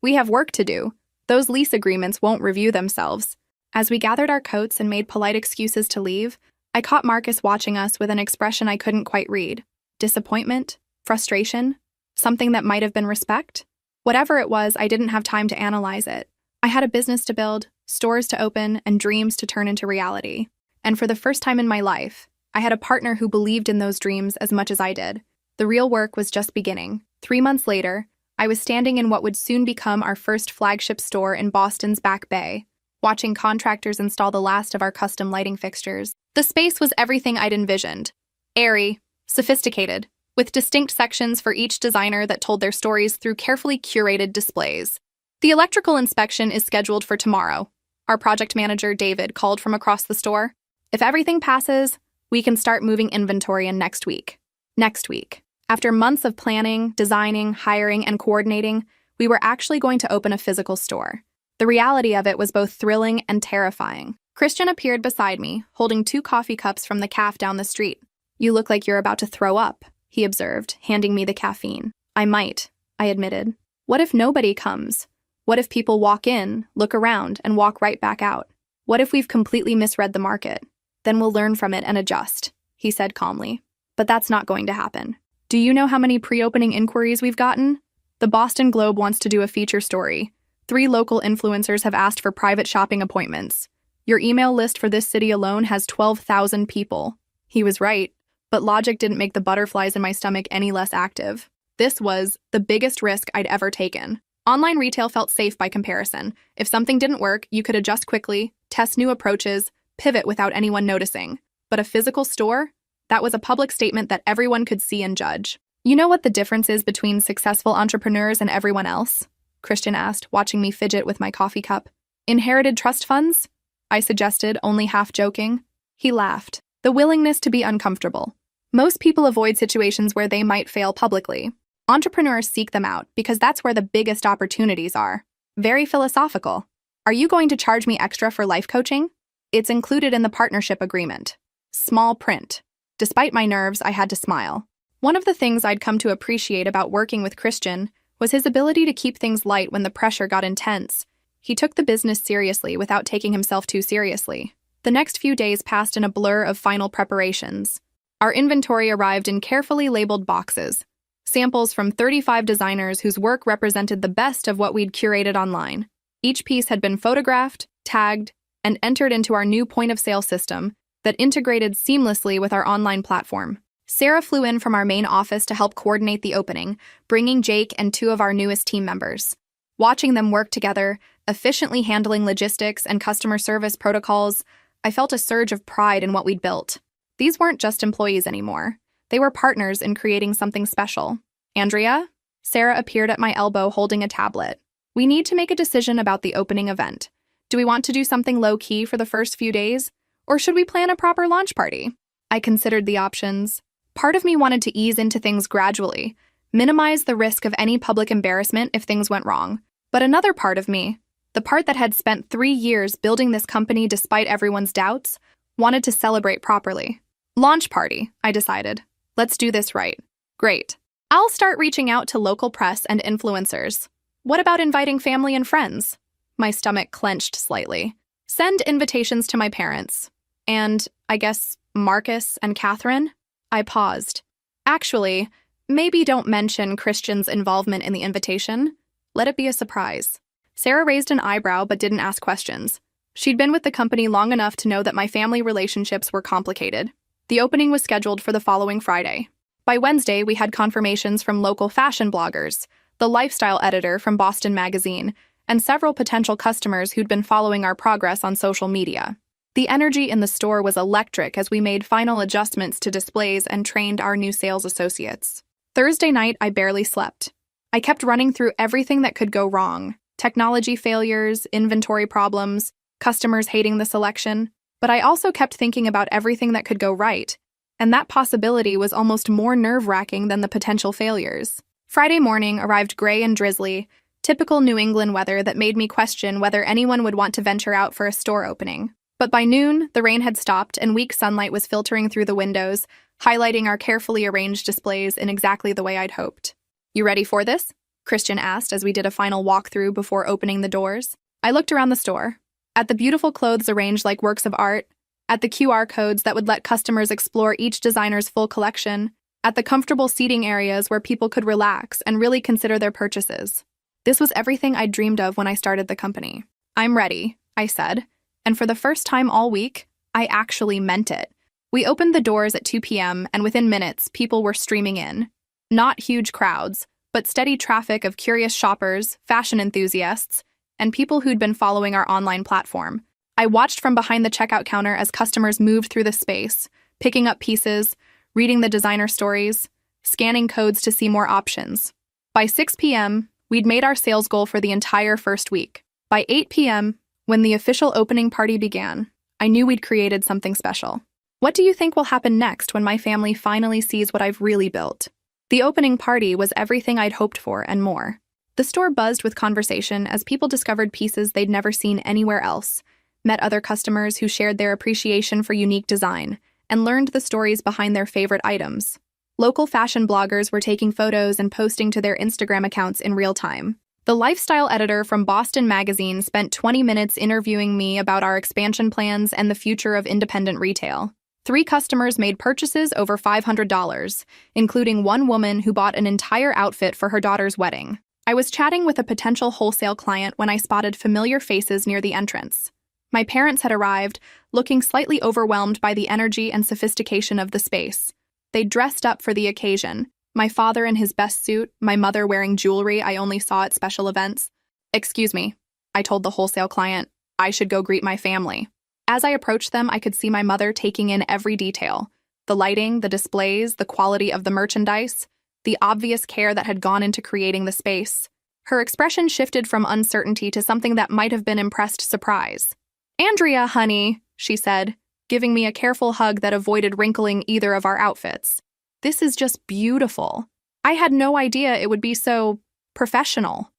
we have work to do. Those lease agreements won't review themselves. As we gathered our coats and made polite excuses to leave, I caught Marcus watching us with an expression I couldn't quite read. Disappointment? Frustration? Something that might have been respect? Whatever it was, I didn't have time to analyze it. I had a business to build, stores to open, and dreams to turn into reality. And for the first time in my life, I had a partner who believed in those dreams as much as I did. The real work was just beginning. 3 months later, I was standing in what would soon become our first flagship store in Boston's Back Bay, watching contractors install the last of our custom lighting fixtures. The space was everything I'd envisioned. Airy, sophisticated, with distinct sections for each designer that told their stories through carefully curated displays. The electrical inspection is scheduled for tomorrow. Our project manager, David, called from across the store. If everything passes, we can start moving inventory in next week. Next week. After months of planning, designing, hiring, and coordinating, we were actually going to open a physical store. The reality of it was both thrilling and terrifying. Christian appeared beside me, holding 2 coffee cups from the cafe down the street. You look like you're about to throw up, he observed, handing me the caffeine. I might, I admitted. What if nobody comes? What if people walk in, look around, and walk right back out? What if we've completely misread the market? Then we'll learn from it and adjust, he said calmly. But that's not going to happen. Do you know how many pre-opening inquiries we've gotten? The Boston Globe wants to do a feature story. 3 local influencers have asked for private shopping appointments. Your email list for this city alone has 12,000 people. He was right, but logic didn't make the butterflies in my stomach any less active. This was the biggest risk I'd ever taken. Online retail felt safe by comparison. If something didn't work, you could adjust quickly, test new approaches, pivot without anyone noticing. But a physical store? That was a public statement that everyone could see and judge. You know what the difference is between successful entrepreneurs and everyone else? Christian asked, watching me fidget with my coffee cup. Inherited trust funds? I suggested, only half joking. He laughed. The willingness to be uncomfortable. Most people avoid situations where they might fail publicly. Entrepreneurs seek them out because that's where the biggest opportunities are. Very philosophical. Are you going to charge me extra for life coaching? It's included in the partnership agreement. Small print. Despite my nerves, I had to smile. One of the things I'd come to appreciate about working with Christian was his ability to keep things light when the pressure got intense. He took the business seriously without taking himself too seriously. The next few days passed in a blur of final preparations. Our inventory arrived in carefully labeled boxes, samples from 35 designers whose work represented the best of what we'd curated online. Each piece had been photographed, tagged, and entered into our new point-of-sale system that integrated seamlessly with our online platform. Sarah flew in from our main office to help coordinate the opening, bringing Jake and 2 of our newest team members. Watching them work together, efficiently handling logistics and customer service protocols, I felt a surge of pride in what we'd built. These weren't just employees anymore. They were partners in creating something special. Andrea? Sarah appeared at my elbow holding a tablet. We need to make a decision about the opening event. Do we want to do something low-key for the first few days? Or should we plan a proper launch party? I considered the options. Part of me wanted to ease into things gradually, minimize the risk of any public embarrassment if things went wrong. But another part of me, the part that had spent 3 years building this company despite everyone's doubts, wanted to celebrate properly. Launch party, I decided. Let's do this right. Great. I'll start reaching out to local press and influencers. What about inviting family and friends? My stomach clenched slightly. Send invitations to my parents. And, I guess, Marcus and Catherine? I paused. Actually, maybe don't mention Christian's involvement in the invitation. Let it be a surprise. Sarah raised an eyebrow but didn't ask questions. She'd been with the company long enough to know that my family relationships were complicated. The opening was scheduled for the following Friday. By Wednesday, we had confirmations from local fashion bloggers, the lifestyle editor from Boston Magazine, and several potential customers who'd been following our progress on social media. The energy in the store was electric as we made final adjustments to displays and trained our new sales associates. Thursday night, I barely slept. I kept running through everything that could go wrong: technology failures, inventory problems, customers hating the selection. But I also kept thinking about everything that could go right, and that possibility was almost more nerve-wracking than the potential failures. Friday morning arrived gray and drizzly, typical New England weather that made me question whether anyone would want to venture out for a store opening. But by noon, the rain had stopped and weak sunlight was filtering through the windows, highlighting our carefully arranged displays in exactly the way I'd hoped. You ready for this? Christian asked as we did a final walkthrough before opening the doors. I looked around the store. At the beautiful clothes arranged like works of art, at the QR codes that would let customers explore each designer's full collection, at the comfortable seating areas where people could relax and really consider their purchases. This was everything I'd dreamed of when I started the company. I'm ready, I said, and for the first time all week, I actually meant it. We opened the doors at 2 p.m., and within minutes, people were streaming in. Not huge crowds, but steady traffic of curious shoppers, fashion enthusiasts, and people who'd been following our online platform. I watched from behind the checkout counter as customers moved through the space, picking up pieces, reading the designer stories, scanning codes to see more options. By 6 p.m., we'd made our sales goal for the entire first week. By 8 p.m., when the official opening party began, I knew we'd created something special. What do you think will happen next when my family finally sees what I've really built? The opening party was everything I'd hoped for and more. The store buzzed with conversation as people discovered pieces they'd never seen anywhere else, met other customers who shared their appreciation for unique design, and learned the stories behind their favorite items. Local fashion bloggers were taking photos and posting to their Instagram accounts in real time. The lifestyle editor from Boston Magazine spent 20 minutes interviewing me about our expansion plans and the future of independent retail. 3 customers made purchases over $500, including one woman who bought an entire outfit for her daughter's wedding. I was chatting with a potential wholesale client when I spotted familiar faces near the entrance. My parents had arrived, looking slightly overwhelmed by the energy and sophistication of the space. They dressed up for the occasion. My father in his best suit, my mother wearing jewelry I only saw at special events. "Excuse me," I told the wholesale client. "I should go greet my family." As I approached them, I could see my mother taking in every detail: the lighting, the displays, the quality of the merchandise, the obvious care that had gone into creating the space. Her expression shifted from uncertainty to something that might have been impressed surprise. "Andrea, honey," she said, giving me a careful hug that avoided wrinkling either of our outfits. "This is just beautiful. I had no idea it would be so professional.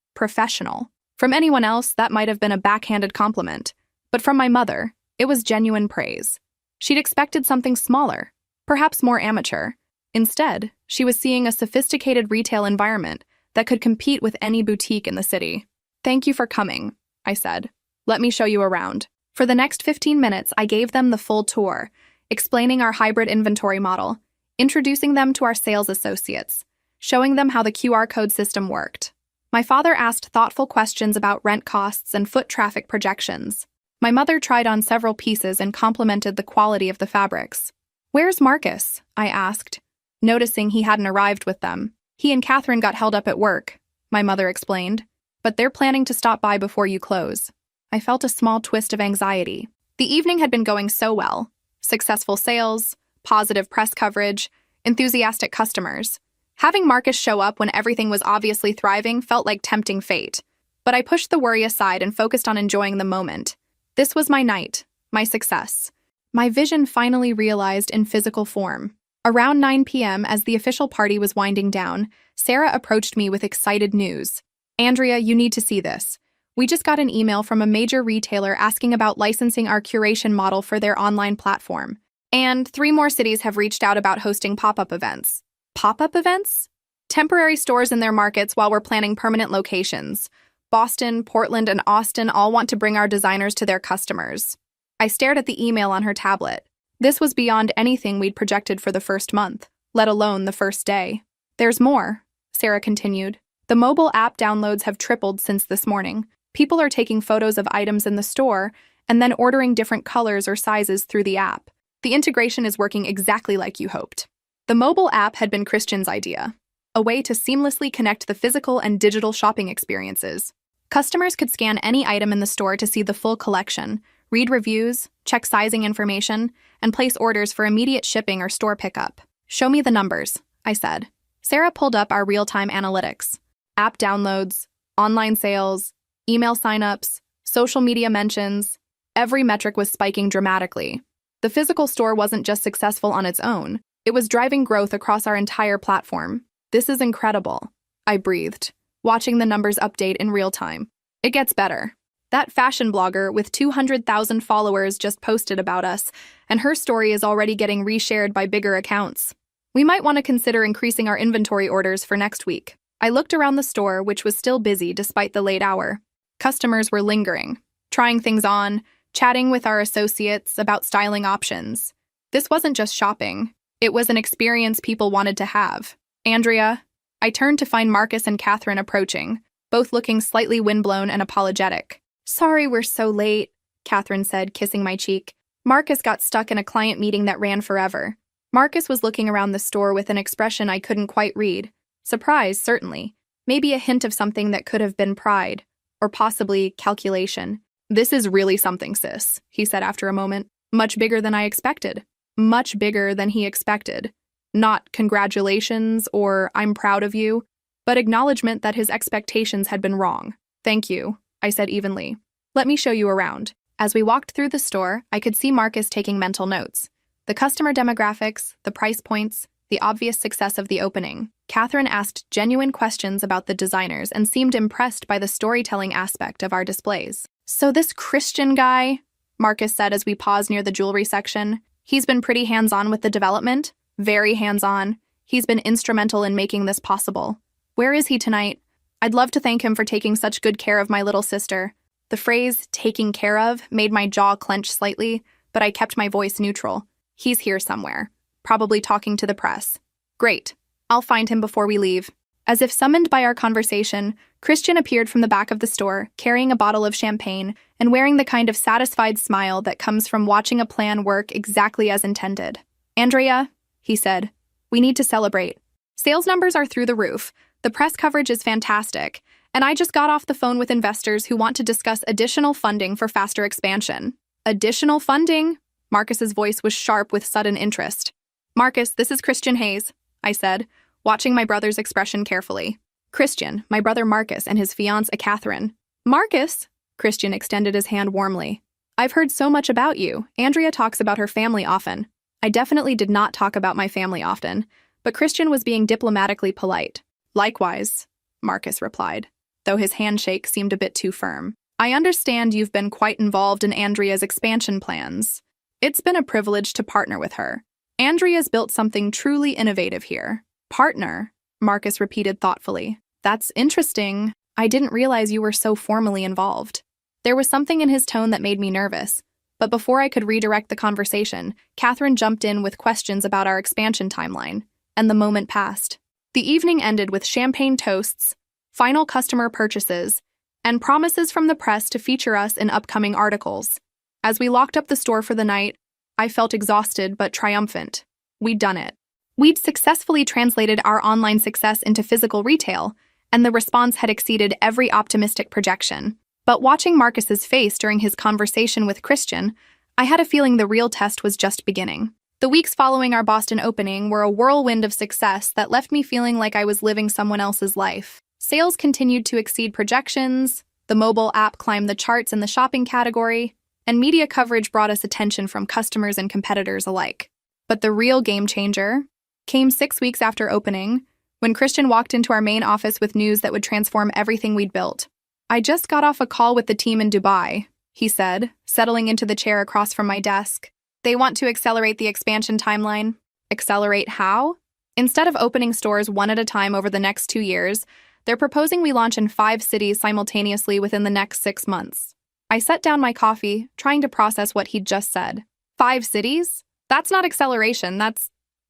From anyone else, that might have been a backhanded compliment. But from my mother, it was genuine praise. She'd expected something smaller, perhaps more amateur. Instead, she was seeing a sophisticated retail environment that could compete with any boutique in the city. "Thank you for coming," I said. "Let me show you around." For the next 15 minutes, I gave them the full tour, explaining our hybrid inventory model, introducing them to our sales associates, showing them how the QR code system worked. My father asked thoughtful questions about rent costs and foot traffic projections. My mother tried on several pieces and complimented the quality of the fabrics. "Where's Marcus?" I asked, noticing he hadn't arrived with them. "He and Catherine got held up at work," my mother explained, "but they're planning to stop by before you close." I felt a small twist of anxiety. The evening had been going so well. Successful sales, positive press coverage, enthusiastic customers. Having Marcus show up when everything was obviously thriving felt like tempting fate. But I pushed the worry aside and focused on enjoying the moment. This was my night, my success. My vision finally realized in physical form. Around 9 p.m., as the official party was winding down, Sarah approached me with excited news. "Andrea, you need to see this. We just got an email from a major retailer asking about licensing our curation model for their online platform. And 3 more cities have reached out about hosting pop-up events." Pop-up events? Temporary stores in their markets while we're planning permanent locations. Boston, Portland, and Austin all want to bring our designers to their customers. I stared at the email on her tablet. This was beyond anything we'd projected for the first month, let alone the first day. "There's more," Sarah continued. "The mobile app downloads have tripled since this morning. People are taking photos of items in the store and then ordering different colors or sizes through the app. The integration is working exactly like you hoped." The mobile app had been Christian's idea, a way to seamlessly connect the physical and digital shopping experiences. Customers could scan any item in the store to see the full collection, read reviews, check sizing information, and place orders for immediate shipping or store pickup. "Show me the numbers," I said. Sarah pulled up our real-time analytics. App downloads, online sales, email signups, social media mentions. Every metric was spiking dramatically. The physical store wasn't just successful on its own. It was driving growth across our entire platform. "This is incredible," I breathed, watching the numbers update in real time. "It gets better. That fashion blogger with 200,000 followers just posted about us, and her story is already getting reshared by bigger accounts. We might want to consider increasing our inventory orders for next week." I looked around the store, which was still busy despite the late hour. Customers were lingering, trying things on, chatting with our associates about styling options. This wasn't just shopping. It was an experience people wanted to have. "Andrea," I turned to find Marcus and Catherine approaching, both looking slightly windblown and apologetic. "Sorry we're so late," Catherine said, kissing my cheek. "Marcus got stuck in a client meeting that ran forever." Marcus was looking around the store with an expression I couldn't quite read. Surprise, certainly. Maybe a hint of something that could have been pride, or possibly calculation. "This is really something, sis," he said after a moment. "Much bigger than I expected." Much bigger than he expected. Not congratulations or "I'm proud of you," but acknowledgement that his expectations had been wrong. "Thank you," I said evenly. "Let me show you around." As we walked through the store, I could see Marcus taking mental notes. The customer demographics, the price points, the obvious success of the opening. Catherine asked genuine questions about the designers and seemed impressed by the storytelling aspect of our displays. "So this Christian guy," Marcus said as we paused near the jewelry section, "he's been pretty hands-on with the development? Very hands-on. He's been instrumental in making this possible. Where is he tonight? I'd love to thank him for taking such good care of my little sister." The phrase, "taking care of," made my jaw clench slightly, but I kept my voice neutral. "He's here somewhere. Probably talking to the press." "Great. I'll find him before we leave." As if summoned by our conversation, Christian appeared from the back of the store, carrying a bottle of champagne and wearing the kind of satisfied smile that comes from watching a plan work exactly as intended. "Andrea," he said, "we need to celebrate. Sales numbers are through the roof, the press coverage is fantastic, and I just got off the phone with investors who want to discuss additional funding for faster expansion." "Additional funding?" Marcus's voice was sharp with sudden interest. "Marcus, this is Christian Hayes," I said, watching my brother's expression carefully. Christian, my brother Marcus, and his fiancée Catherine. Marcus? Christian extended his hand warmly. I've heard so much about you. Andrea talks about her family often. I definitely did not talk about my family often, but Christian was being diplomatically polite. Likewise, Marcus replied, though his handshake seemed a bit too firm. I understand you've been quite involved in Andrea's expansion plans. It's been a privilege to partner with her. Andrea's built something truly innovative here. Partner, Marcus repeated thoughtfully. That's interesting. I didn't realize you were so formally involved. There was something in his tone that made me nervous, but before I could redirect the conversation, Catherine jumped in with questions about our expansion timeline, and the moment passed. The evening ended with champagne toasts, final customer purchases, and promises from the press to feature us in upcoming articles. As we locked up the store for the night, I felt exhausted but triumphant. We'd done it. We'd successfully translated our online success into physical retail, and the response had exceeded every optimistic projection. But watching Marcus's face during his conversation with Christian, I had a feeling the real test was just beginning. The weeks following our Boston opening were a whirlwind of success that left me feeling like I was living someone else's life. Sales continued to exceed projections, the mobile app climbed the charts in the shopping category, and media coverage brought us attention from customers and competitors alike. But the real game changer came 6 weeks after opening, when Christian walked into our main office with news that would transform everything we'd built. I just got off a call with the team in Dubai, he said, settling into the chair across from my desk. They want to accelerate the expansion timeline. Accelerate how? Instead of opening stores one at a time over the next 2 years, they're proposing we launch in 5 cities simultaneously within the next 6 months. I set down my coffee, trying to process what he'd just said. 5 cities? That's not acceleration,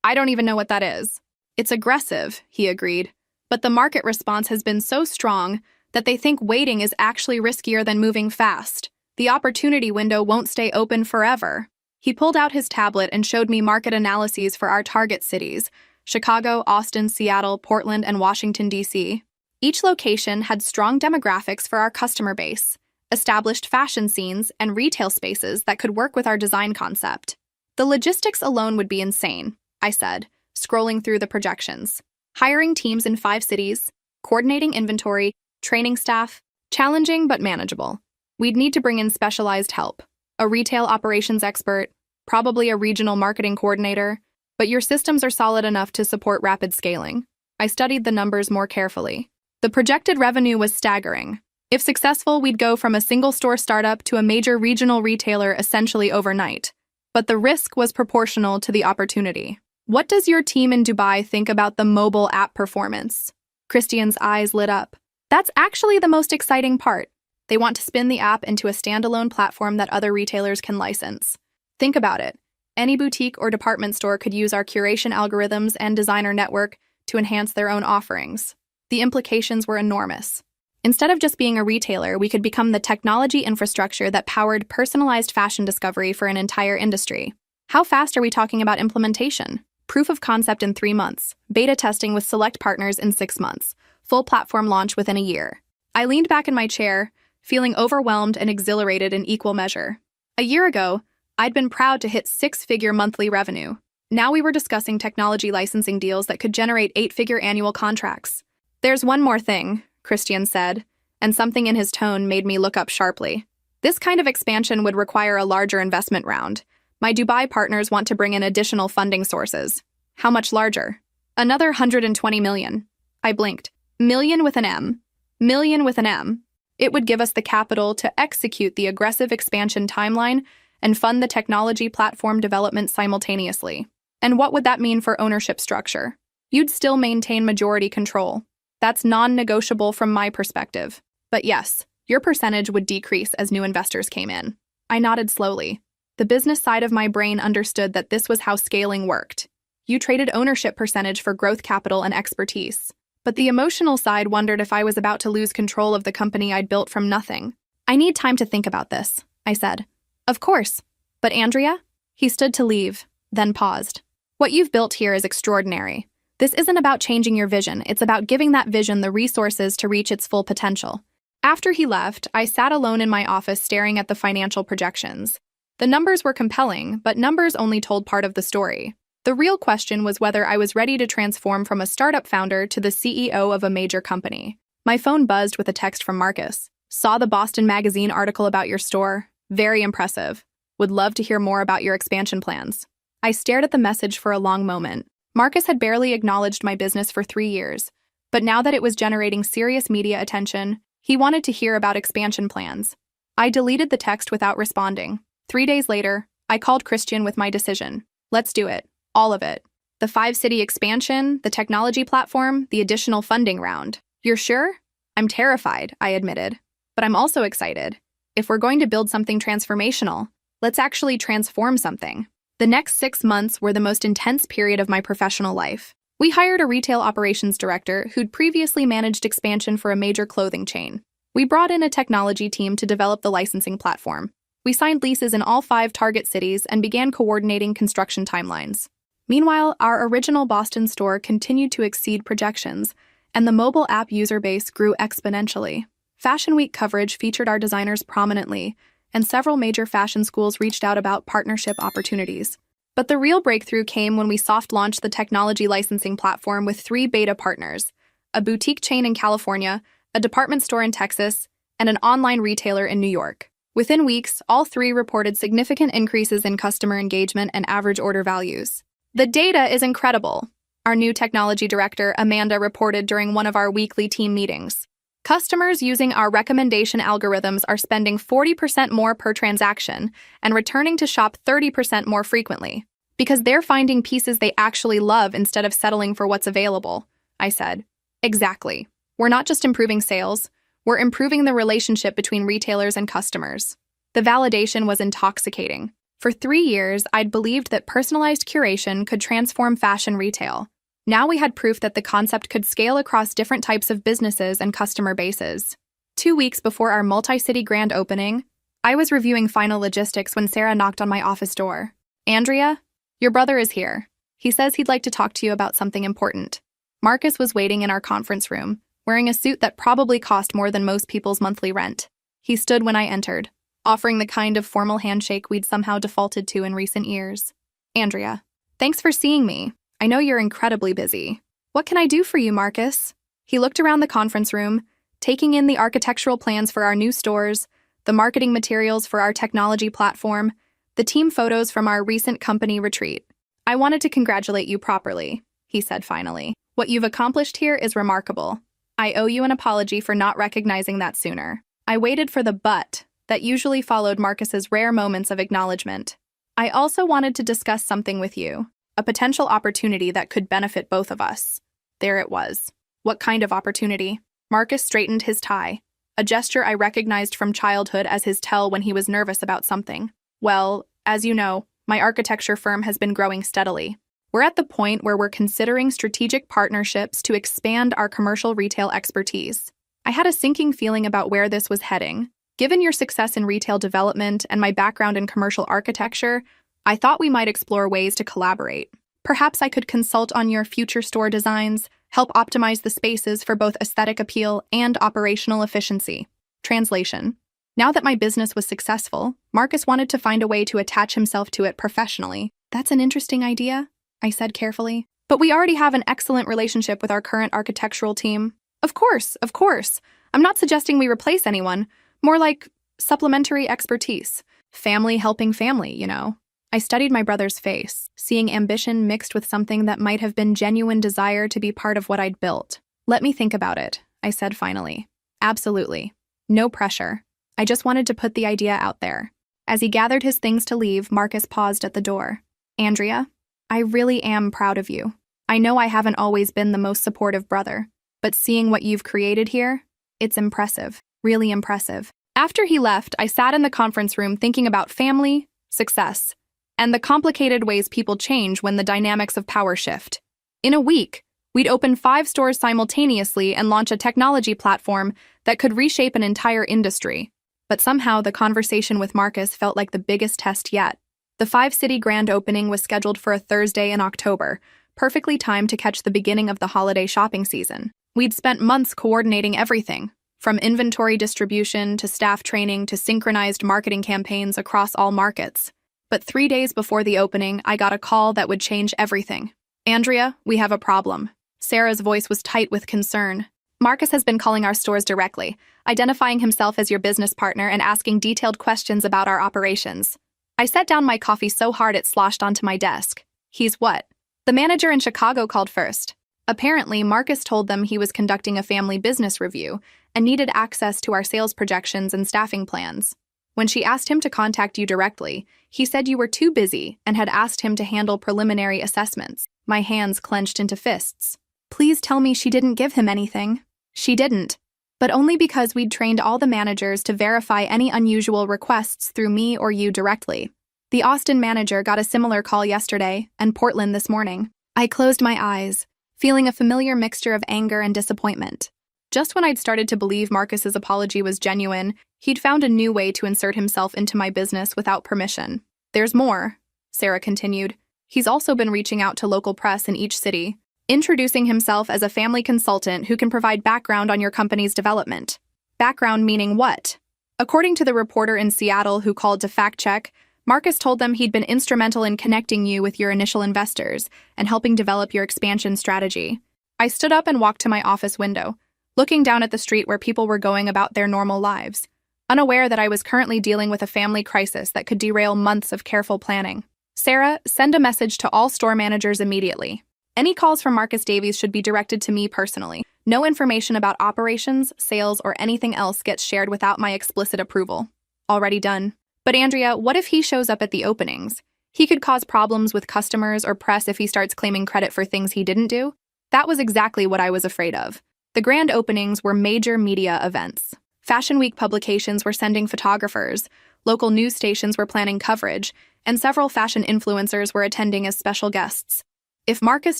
I don't even know what that is. It's aggressive, he agreed, but the market response has been so strong that they think waiting is actually riskier than moving fast. The opportunity window won't stay open forever. He pulled out his tablet and showed me market analyses for our target cities: Chicago, Austin, Seattle, Portland, and Washington, D.C. Each location had strong demographics for our customer base, established fashion scenes, and retail spaces that could work with our design concept. The logistics alone would be insane, I said, scrolling through the projections. Hiring teams in 5 cities, coordinating inventory, training staff, challenging but manageable. We'd need to bring in specialized help, a retail operations expert, probably a regional marketing coordinator, but your systems are solid enough to support rapid scaling. I studied the numbers more carefully. The projected revenue was staggering. If successful, we'd go from a single-store startup to a major regional retailer essentially overnight. But the risk was proportional to the opportunity. What does your team in Dubai think about the mobile app performance? Christian's eyes lit up. That's actually the most exciting part. They want to spin the app into a standalone platform that other retailers can license. Think about it. Any boutique or department store could use our curation algorithms and designer network to enhance their own offerings. The implications were enormous. Instead of just being a retailer, we could become the technology infrastructure that powered personalized fashion discovery for an entire industry. How fast are we talking about implementation? Proof of concept in 3 months, beta testing with select partners in 6 months, full platform launch within a year. I leaned back in my chair, feeling overwhelmed and exhilarated in equal measure. A year ago, I'd been proud to hit 6-figure monthly revenue. Now we were discussing technology licensing deals that could generate 8-figure annual contracts. There's one more thing, Christian said, and something in his tone made me look up sharply. This kind of expansion would require a larger investment round. My Dubai partners want to bring in additional funding sources. How much larger? Another 120 million. I blinked. Million with an M. Million with an M. It would give us the capital to execute the aggressive expansion timeline and fund the technology platform development simultaneously. And what would that mean for ownership structure? You'd still maintain majority control. That's non-negotiable from my perspective. But yes, your percentage would decrease as new investors came in. I nodded slowly. The business side of my brain understood that this was how scaling worked. You traded ownership percentage for growth capital and expertise. But the emotional side wondered if I was about to lose control of the company I'd built from nothing. I need time to think about this, I said. Of course. But Andrea? He stood to leave, then paused. What you've built here is extraordinary. This isn't about changing your vision, it's about giving that vision the resources to reach its full potential. After he left, I sat alone in my office staring at the financial projections. The numbers were compelling, but numbers only told part of the story. The real question was whether I was ready to transform from a startup founder to the CEO of a major company. My phone buzzed with a text from Marcus. Saw the Boston Magazine article about your store. Very impressive. Would love to hear more about your expansion plans. I stared at the message for a long moment. Marcus had barely acknowledged my business for 3 years, but now that it was generating serious media attention, he wanted to hear about expansion plans. I deleted the text without responding. 3 days later, I called Christian with my decision. Let's do it. All of it. The 5-city expansion, the technology platform, the additional funding round. You're sure? I'm terrified, I admitted. But I'm also excited. If we're going to build something transformational, let's actually transform something. The next 6 months were the most intense period of my professional life. We hired a retail operations director who'd previously managed expansion for a major clothing chain. We brought in a technology team to develop the licensing platform. We signed leases in all 5 target cities and began coordinating construction timelines. Meanwhile, our original Boston store continued to exceed projections, and the mobile app user base grew exponentially. Fashion Week coverage featured our designers prominently, and several major fashion schools reached out about partnership opportunities. But the real breakthrough came when we soft-launched the technology licensing platform with 3 beta partners: a boutique chain in California, a department store in Texas, and an online retailer in New York. Within weeks, all 3 reported significant increases in customer engagement and average order values. The data is incredible, our new technology director, Amanda, reported during one of our weekly team meetings. Customers using our recommendation algorithms are spending 40% more per transaction and returning to shop 30% more frequently, because they're finding pieces they actually love instead of settling for what's available, I said. Exactly. We're not just improving sales, we're improving the relationship between retailers and customers. The validation was intoxicating. For 3 years, I'd believed that personalized curation could transform fashion retail. Now we had proof that the concept could scale across different types of businesses and customer bases. 2 weeks before our multi-city grand opening, I was reviewing final logistics when Sarah knocked on my office door. Andrea, your brother is here. He says he'd like to talk to you about something important. Marcus was waiting in our conference room, wearing a suit that probably cost more than most people's monthly rent. He stood when I entered, offering the kind of formal handshake we'd somehow defaulted to in recent years. Andrea, thanks for seeing me. I know you're incredibly busy. What can I do for you, Marcus? He looked around the conference room, taking in the architectural plans for our new stores, the marketing materials for our technology platform, the team photos from our recent company retreat. I wanted to congratulate you properly, he said finally. What you've accomplished here is remarkable. I owe you an apology for not recognizing that sooner. I waited for the but that usually followed Marcus's rare moments of acknowledgement. I also wanted to discuss something with you. A potential opportunity that could benefit both of us. There it was. What kind of opportunity? Marcus straightened his tie, a gesture I recognized from childhood as his tell when he was nervous about something. Well, as you know, my architecture firm has been growing steadily. We're at the point where we're considering strategic partnerships to expand our commercial retail expertise. I had a sinking feeling about where this was heading. Given your success in retail development and my background in commercial architecture, I thought we might explore ways to collaborate. Perhaps I could consult on your future store designs, help optimize the spaces for both aesthetic appeal and operational efficiency. Translation. Now that my business was successful, Marcus wanted to find a way to attach himself to it professionally. That's an interesting idea, I said carefully. But we already have an excellent relationship with our current architectural team. Of course. I'm not suggesting we replace anyone, more like supplementary expertise. Family helping family, you know. I studied my brother's face, seeing ambition mixed with something that might have been genuine desire to be part of what I'd built. Let me think about it, I said finally. Absolutely. No pressure. I just wanted to put the idea out there. As he gathered his things to leave, Marcus paused at the door. Andrea, I really am proud of you. I know I haven't always been the most supportive brother, but seeing what you've created here, it's impressive, really impressive. After he left, I sat in the conference room thinking about family, success, and the complicated ways people change when the dynamics of power shift. In a week, we'd open 5 stores simultaneously and launch a technology platform that could reshape an entire industry. But somehow the conversation with Marcus felt like the biggest test yet. The 5-city grand opening was scheduled for a Thursday in October, perfectly timed to catch the beginning of the holiday shopping season. We'd spent months coordinating everything, from inventory distribution to staff training to synchronized marketing campaigns across all markets. But 3 days before the opening, I got a call that would change everything. "Andrea, we have a problem." Sarah's voice was tight with concern. "Marcus has been calling our stores directly, identifying himself as your business partner and asking detailed questions about our operations." I set down my coffee so hard it sloshed onto my desk. "He's what?" "The manager in Chicago called first. Apparently, Marcus told them he was conducting a family business review and needed access to our sales projections and staffing plans. When she asked him to contact you directly, he said you were too busy and had asked him to handle preliminary assessments." My hands clenched into fists. "Please tell me she didn't give him anything." "She didn't, but only because we'd trained all the managers to verify any unusual requests through me or you directly. The Austin manager got a similar call yesterday, and Portland this morning." I closed my eyes, feeling a familiar mixture of anger and disappointment. Just when I'd started to believe Marcus's apology was genuine, he'd found a new way to insert himself into my business without permission. "There's more," Sarah continued. "He's also been reaching out to local press in each city, introducing himself as a family consultant who can provide background on your company's development." Background meaning what? According to the reporter in Seattle who called to fact-check, Marcus told them he'd been instrumental in connecting you with your initial investors and helping develop your expansion strategy. I stood up and walked to my office window, looking down at the street where people were going about their normal lives, unaware that I was currently dealing with a family crisis that could derail months of careful planning. "Sarah, send a message to all store managers immediately. Any calls from Marcus Davies should be directed to me personally. No information about operations, sales, or anything else gets shared without my explicit approval." Already done. "But Andrea, what if he shows up at the openings? He could cause problems with customers or press if he starts claiming credit for things he didn't do." That was exactly what I was afraid of. The grand openings were major media events. Fashion Week publications were sending photographers, local news stations were planning coverage, and several fashion influencers were attending as special guests. If Marcus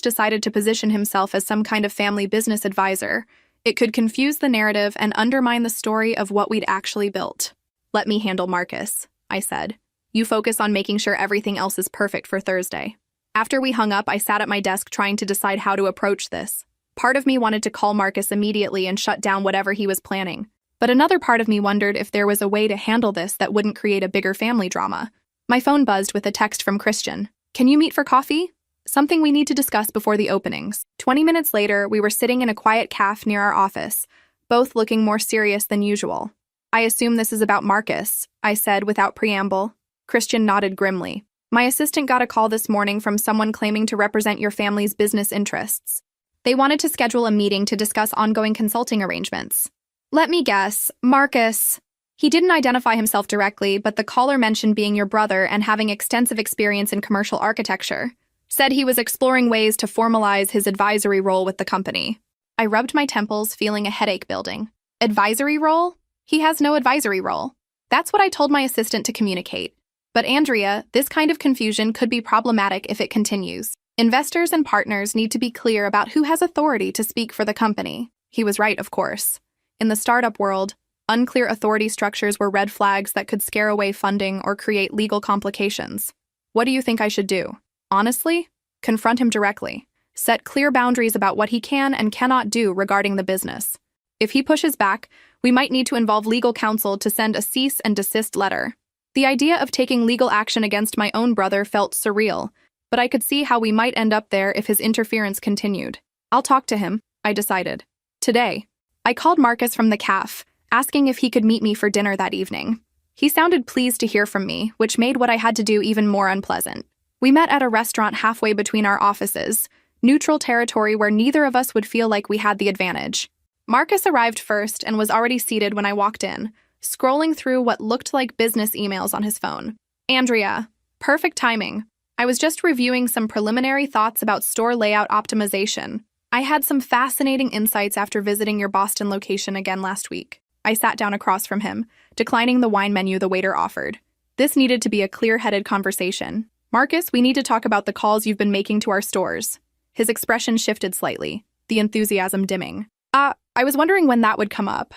decided to position himself as some kind of family business advisor, it could confuse the narrative and undermine the story of what we'd actually built. "Let me handle Marcus," I said. "You focus on making sure everything else is perfect for Thursday." After we hung up, I sat at my desk trying to decide how to approach this. Part of me wanted to call Marcus immediately and shut down whatever he was planning, but another part of me wondered if there was a way to handle this that wouldn't create a bigger family drama. My phone buzzed with a text from Christian. "Can you meet for coffee? Something we need to discuss before the openings." 20 minutes later, we were sitting in a quiet cafe near our office, both looking more serious than usual. "I assume this is about Marcus," I said without preamble. Christian nodded grimly. "My assistant got a call this morning from someone claiming to represent your family's business interests. They wanted to schedule a meeting to discuss ongoing consulting arrangements." "Let me guess, Marcus." He didn't identify himself directly, but the caller mentioned being your brother and having extensive experience in commercial architecture. Said he was exploring ways to formalize his advisory role with the company. I rubbed my temples, feeling a headache building. Advisory role? He has no advisory role. That's what I told my assistant to communicate. But Andrea, this kind of confusion could be problematic if it continues. Investors and partners need to be clear about who has authority to speak for the company. He was right, of course. In the startup world, unclear authority structures were red flags that could scare away funding or create legal complications. What do you think I should do? Honestly, confront him directly. Set clear boundaries about what he can and cannot do regarding the business. If he pushes back, we might need to involve legal counsel to send a cease and desist letter. The idea of taking legal action against my own brother felt surreal, but I could see how we might end up there if his interference continued. "I'll talk to him," I decided. Today. I called Marcus from the cafe, asking if he could meet me for dinner that evening. He sounded pleased to hear from me, which made what I had to do even more unpleasant. We met at a restaurant halfway between our offices, neutral territory where neither of us would feel like we had the advantage. Marcus arrived first and was already seated when I walked in, scrolling through what looked like business emails on his phone. "Andrea, perfect timing. I was just reviewing some preliminary thoughts about store layout optimization. I had some fascinating insights after visiting your Boston location again last week." I sat down across from him, declining the wine menu the waiter offered. This needed to be a clear-headed conversation. "Marcus, we need to talk about the calls you've been making to our stores." His expression shifted slightly, the enthusiasm dimming. I was wondering when that would come up."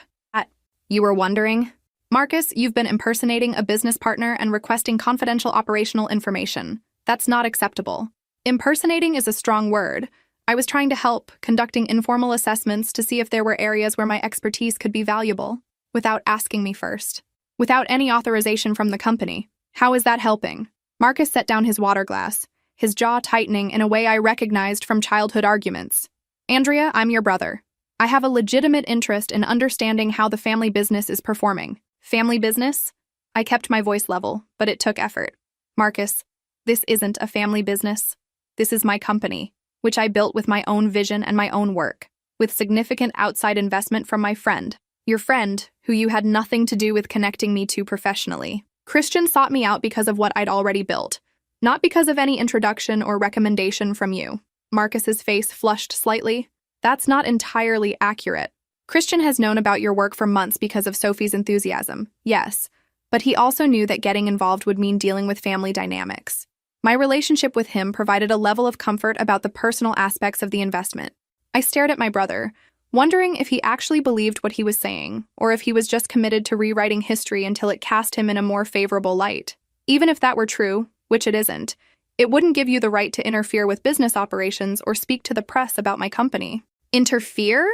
You were wondering? "Marcus, you've been impersonating a business partner and requesting confidential operational information. That's not acceptable." Impersonating is a strong word. I was trying to help, conducting informal assessments to see if there were areas where my expertise could be valuable, without asking me first. Without any authorization from the company. How is that helping? Marcus set down his water glass, his jaw tightening in a way I recognized from childhood arguments. Andrea, I'm your brother. I have a legitimate interest in understanding how the family business is performing. Family business? I kept my voice level, but it took effort. Marcus, this isn't a family business. This is my company, which I built with my own vision and my own work, with significant outside investment from my friend. Your friend, who you had nothing to do with connecting me to professionally. Christian sought me out because of what I'd already built, not because of any introduction or recommendation from you. Marcus's face flushed slightly. That's not entirely accurate. Christian has known about your work for months because of Sophie's enthusiasm, yes, but he also knew that getting involved would mean dealing with family dynamics. My relationship with him provided a level of comfort about the personal aspects of the investment. I stared at my brother, wondering if he actually believed what he was saying, or if he was just committed to rewriting history until it cast him in a more favorable light. Even if that were true, which it isn't, it wouldn't give you the right to interfere with business operations or speak to the press about my company. Interfere?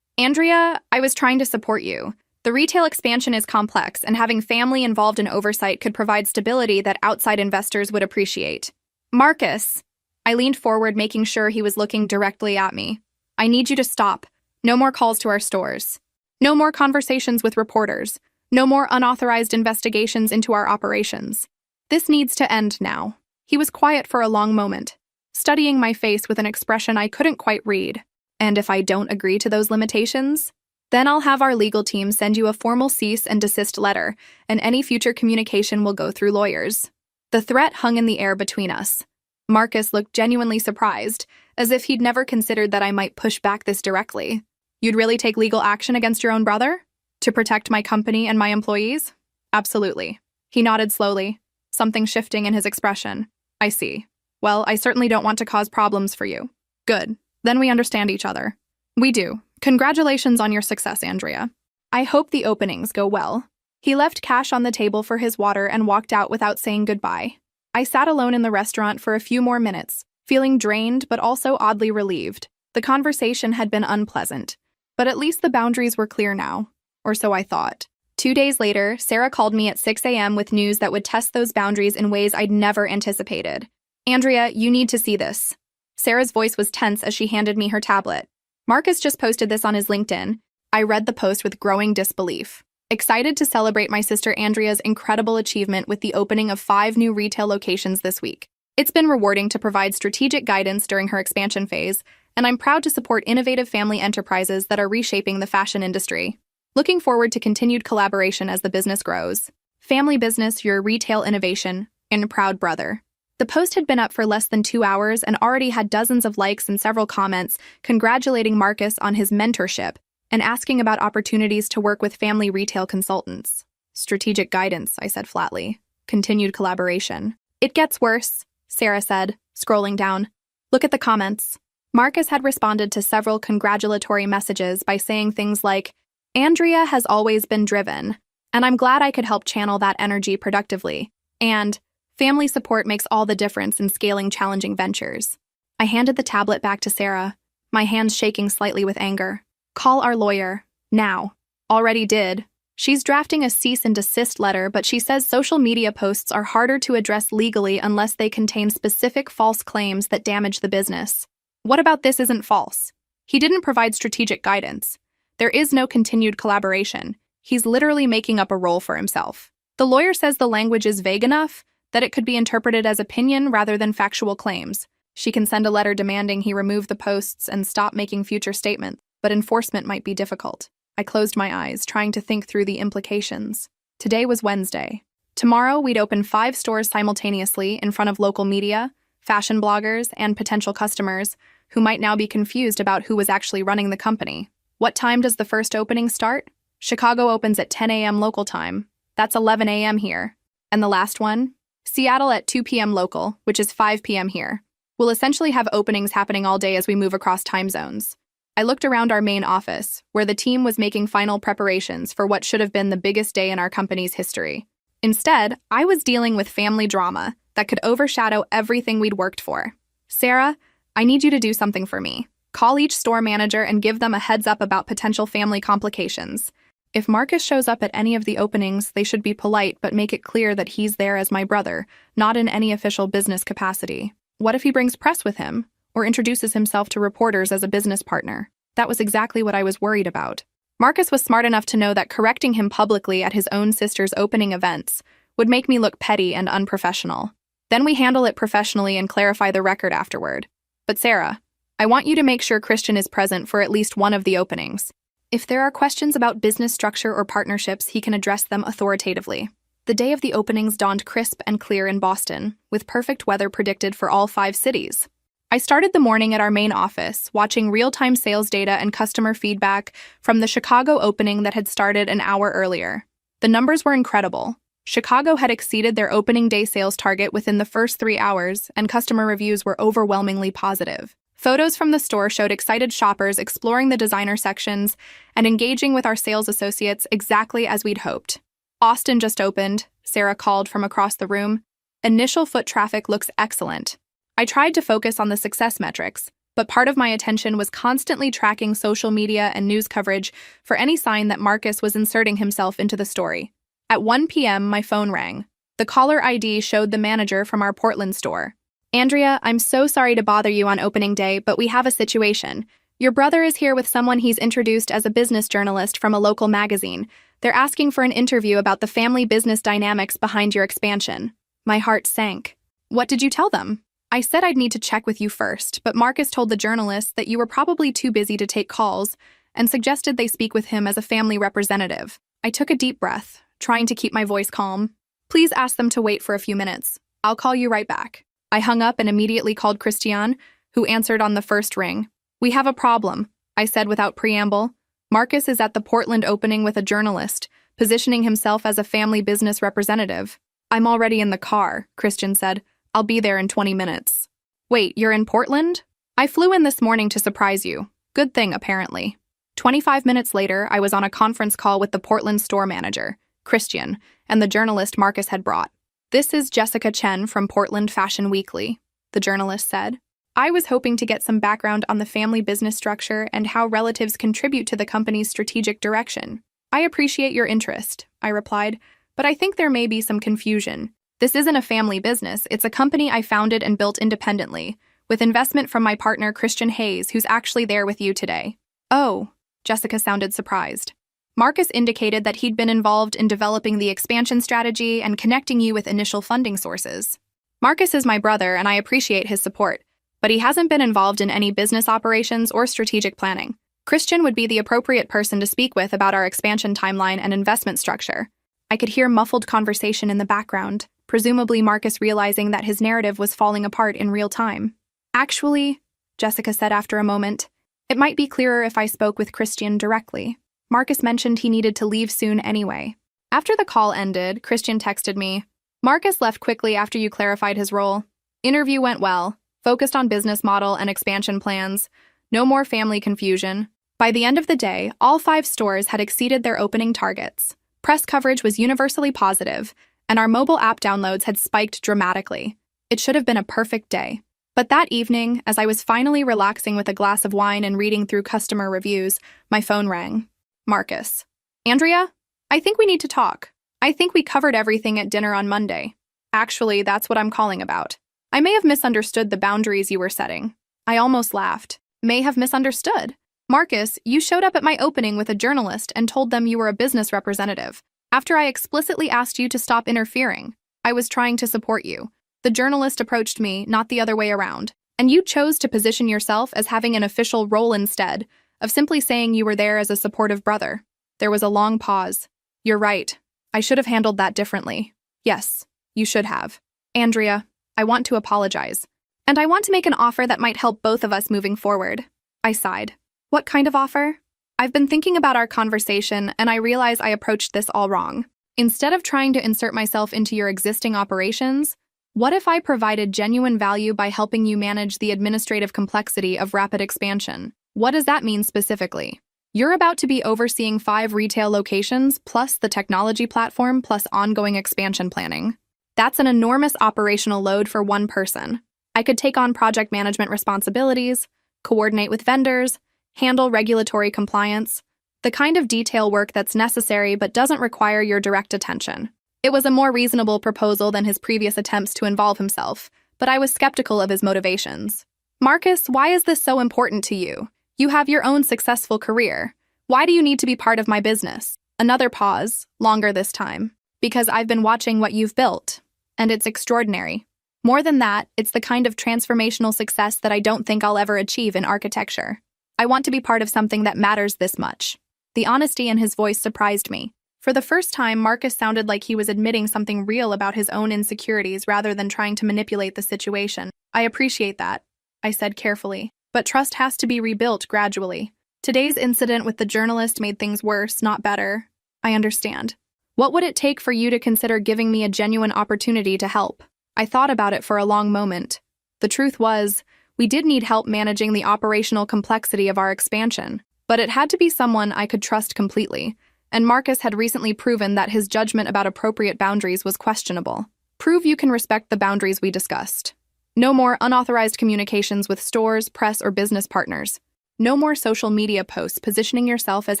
Andrea, I was trying to support you. The retail expansion is complex, and having family involved in oversight could provide stability that outside investors would appreciate. Marcus! I leaned forward, making sure he was looking directly at me. I need you to stop. No more calls to our stores. No more conversations with reporters. No more unauthorized investigations into our operations. This needs to end now. He was quiet for a long moment, studying my face with an expression I couldn't quite read. And if I don't agree to those limitations, then I'll have our legal team send you a formal cease and desist letter, and any future communication will go through lawyers. The threat hung in the air between us. Marcus looked genuinely surprised, as if he'd never considered that I might push back this directly. You'd really take legal action against your own brother? To protect my company and my employees? Absolutely. He nodded slowly, something shifting in his expression. I see. Well, I certainly don't want to cause problems for you. Good. Then we understand each other. We do. Congratulations on your success, Andrea. I hope the openings go well. He left cash on the table for his water and walked out without saying goodbye. I sat alone in the restaurant for a few more minutes, feeling drained but also oddly relieved. The conversation had been unpleasant, but at least the boundaries were clear now, or so I thought. 2 days later, Sarah called me at 6 a.m. with news that would test those boundaries in ways I'd never anticipated. Andrea, you need to see this. Sarah's voice was tense as she handed me her tablet. Marcus just posted this on his LinkedIn. I read the post with growing disbelief. Excited to celebrate my sister Andrea's incredible achievement with the opening of 5 new retail locations this week. It's been rewarding to provide strategic guidance during her expansion phase, and I'm proud to support innovative family enterprises that are reshaping the fashion industry. Looking forward to continued collaboration as the business grows. Family business, your retail innovation, and proud brother. The post had been up for less than 2 hours and already had dozens of likes and several comments congratulating Marcus on his mentorship and asking about opportunities to work with family retail consultants. Strategic guidance, I said flatly. Continued collaboration. It gets worse, Sarah said, scrolling down. Look at the comments. Marcus had responded to several congratulatory messages by saying things like, Andrea has always been driven, and I'm glad I could help channel that energy productively, and family support makes all the difference in scaling challenging ventures. I handed the tablet back to Sarah, my hands shaking slightly with anger. Call our lawyer. Now. Already did. She's drafting a cease and desist letter, but she says social media posts are harder to address legally unless they contain specific false claims that damage the business. What about this isn't false? He didn't provide strategic guidance. There is no continued collaboration. He's literally making up a role for himself. The lawyer says the language is vague enough that it could be interpreted as opinion rather than factual claims. She can send a letter demanding he remove the posts and stop making future statements, but enforcement might be difficult. I closed my eyes, trying to think through the implications. Today was Wednesday. Tomorrow, we'd open 5 stores simultaneously in front of local media, fashion bloggers, and potential customers who might now be confused about who was actually running the company. What time does the first opening start? Chicago opens at 10 a.m. local time. That's 11 a.m. here. And the last one? Seattle at 2 p.m. local, which is 5 p.m. here. We'll essentially have openings happening all day as we move across time zones. I looked around our main office, where the team was making final preparations for what should have been the biggest day in our company's history. Instead, I was dealing with family drama that could overshadow everything we'd worked for. Sarah, I need you to do something for me. Call each store manager and give them a heads up about potential family complications. If Marcus shows up at any of the openings, they should be polite but make it clear that he's there as my brother, not in any official business capacity. What if he brings press with him, or introduces himself to reporters as a business partner? That was exactly what I was worried about. Marcus was smart enough to know that correcting him publicly at his own sister's opening events would make me look petty and unprofessional. Then we handle it professionally and clarify the record afterward. But Sarah, I want you to make sure Christian is present for at least one of the openings. If there are questions about business structure or partnerships, he can address them authoritatively. The day of the openings dawned crisp and clear in Boston, with perfect weather predicted for all 5 cities. I started the morning at our main office, watching real-time sales data and customer feedback from the Chicago opening that had started an hour earlier. The numbers were incredible. Chicago had exceeded their opening day sales target within the first 3 hours, and customer reviews were overwhelmingly positive. Photos from the store showed excited shoppers exploring the designer sections and engaging with our sales associates exactly as we'd hoped. Austin just opened, Sarah called from across the room. Initial foot traffic looks excellent. I tried to focus on the success metrics, but part of my attention was constantly tracking social media and news coverage for any sign that Marcus was inserting himself into the story. At 1 p.m., my phone rang. The caller ID showed the manager from our Portland store. Andrea, I'm so sorry to bother you on opening day, but we have a situation. Your brother is here with someone he's introduced as a business journalist from a local magazine. They're asking for an interview about the family business dynamics behind your expansion. My heart sank. What did you tell them? I said I'd need to check with you first, but Marcus told the journalist that you were probably too busy to take calls and suggested they speak with him as a family representative. I took a deep breath, trying to keep my voice calm. Please ask them to wait for a few minutes. I'll call you right back. I hung up and immediately called Christian, who answered on the first ring. We have a problem, I said without preamble. Marcus is at the Portland opening with a journalist, positioning himself as a family business representative. I'm already in the car, Christian said. I'll be there in 20 minutes. Wait, you're in Portland? I flew in this morning to surprise you. Good thing, apparently. 25 minutes later, I was on a conference call with the Portland store manager, Christian, and the journalist Marcus had brought. This is Jessica Chen from Portland Fashion Weekly, the journalist said. I was hoping to get some background on the family business structure and how relatives contribute to the company's strategic direction. I appreciate your interest, I replied, but I think there may be some confusion. This isn't a family business, it's a company I founded and built independently, with investment from my partner Christian Hayes, who's actually there with you today. Oh, Jessica sounded surprised. Marcus indicated that he'd been involved in developing the expansion strategy and connecting you with initial funding sources. Marcus is my brother, and I appreciate his support, but he hasn't been involved in any business operations or strategic planning. Christian would be the appropriate person to speak with about our expansion timeline and investment structure. I could hear muffled conversation in the background, presumably Marcus realizing that his narrative was falling apart in real time. Actually, Jessica said after a moment, it might be clearer if I spoke with Christian directly. Marcus mentioned he needed to leave soon anyway. After the call ended, Christian texted me, Marcus left quickly after you clarified his role. Interview went well, focused on business model and expansion plans. No more family confusion. By the end of the day, all 5 stores had exceeded their opening targets. Press coverage was universally positive, and our mobile app downloads had spiked dramatically. It should have been a perfect day. But that evening, as I was finally relaxing with a glass of wine and reading through customer reviews, my phone rang. Marcus. Andrea? I think we need to talk. I think we covered everything at dinner on Monday. Actually, that's what I'm calling about. I may have misunderstood the boundaries you were setting. I almost laughed. May have misunderstood. Marcus, you showed up at my opening with a journalist and told them you were a business representative. After I explicitly asked you to stop interfering, I was trying to support you. The journalist approached me, not the other way around, and you chose to position yourself as having an official role instead of simply saying you were there as a supportive brother. There was a long pause. You're right. I should have handled that differently. Yes, you should have. Andrea, I want to apologize. And I want to make an offer that might help both of us moving forward. I sighed. What kind of offer? I've been thinking about our conversation, and I realize I approached this all wrong. Instead of trying to insert myself into your existing operations, what if I provided genuine value by helping you manage the administrative complexity of rapid expansion? What does that mean specifically? You're about to be overseeing 5 retail locations, plus the technology platform, plus ongoing expansion planning. That's an enormous operational load for one person. I could take on project management responsibilities, coordinate with vendors, handle regulatory compliance. The kind of detail work that's necessary but doesn't require your direct attention. It was a more reasonable proposal than his previous attempts to involve himself, but I was skeptical of his motivations. Marcus, why is this so important to you? You have your own successful career. Why do you need to be part of my business? Another pause, longer this time. Because I've been watching what you've built, and it's extraordinary. More than that, it's the kind of transformational success that I don't think I'll ever achieve in architecture. I want to be part of something that matters this much. The honesty in his voice surprised me. For the first time, Marcus sounded like he was admitting something real about his own insecurities rather than trying to manipulate the situation. I appreciate that, I said carefully, but trust has to be rebuilt gradually. Today's incident with the journalist made things worse, not better. I understand. What would it take for you to consider giving me a genuine opportunity to help? I thought about it for a long moment. The truth was, we did need help managing the operational complexity of our expansion, but it had to be someone I could trust completely, and Marcus had recently proven that his judgment about appropriate boundaries was questionable. Prove you can respect the boundaries we discussed. No more unauthorized communications with stores, press, or business partners. No more social media posts positioning yourself as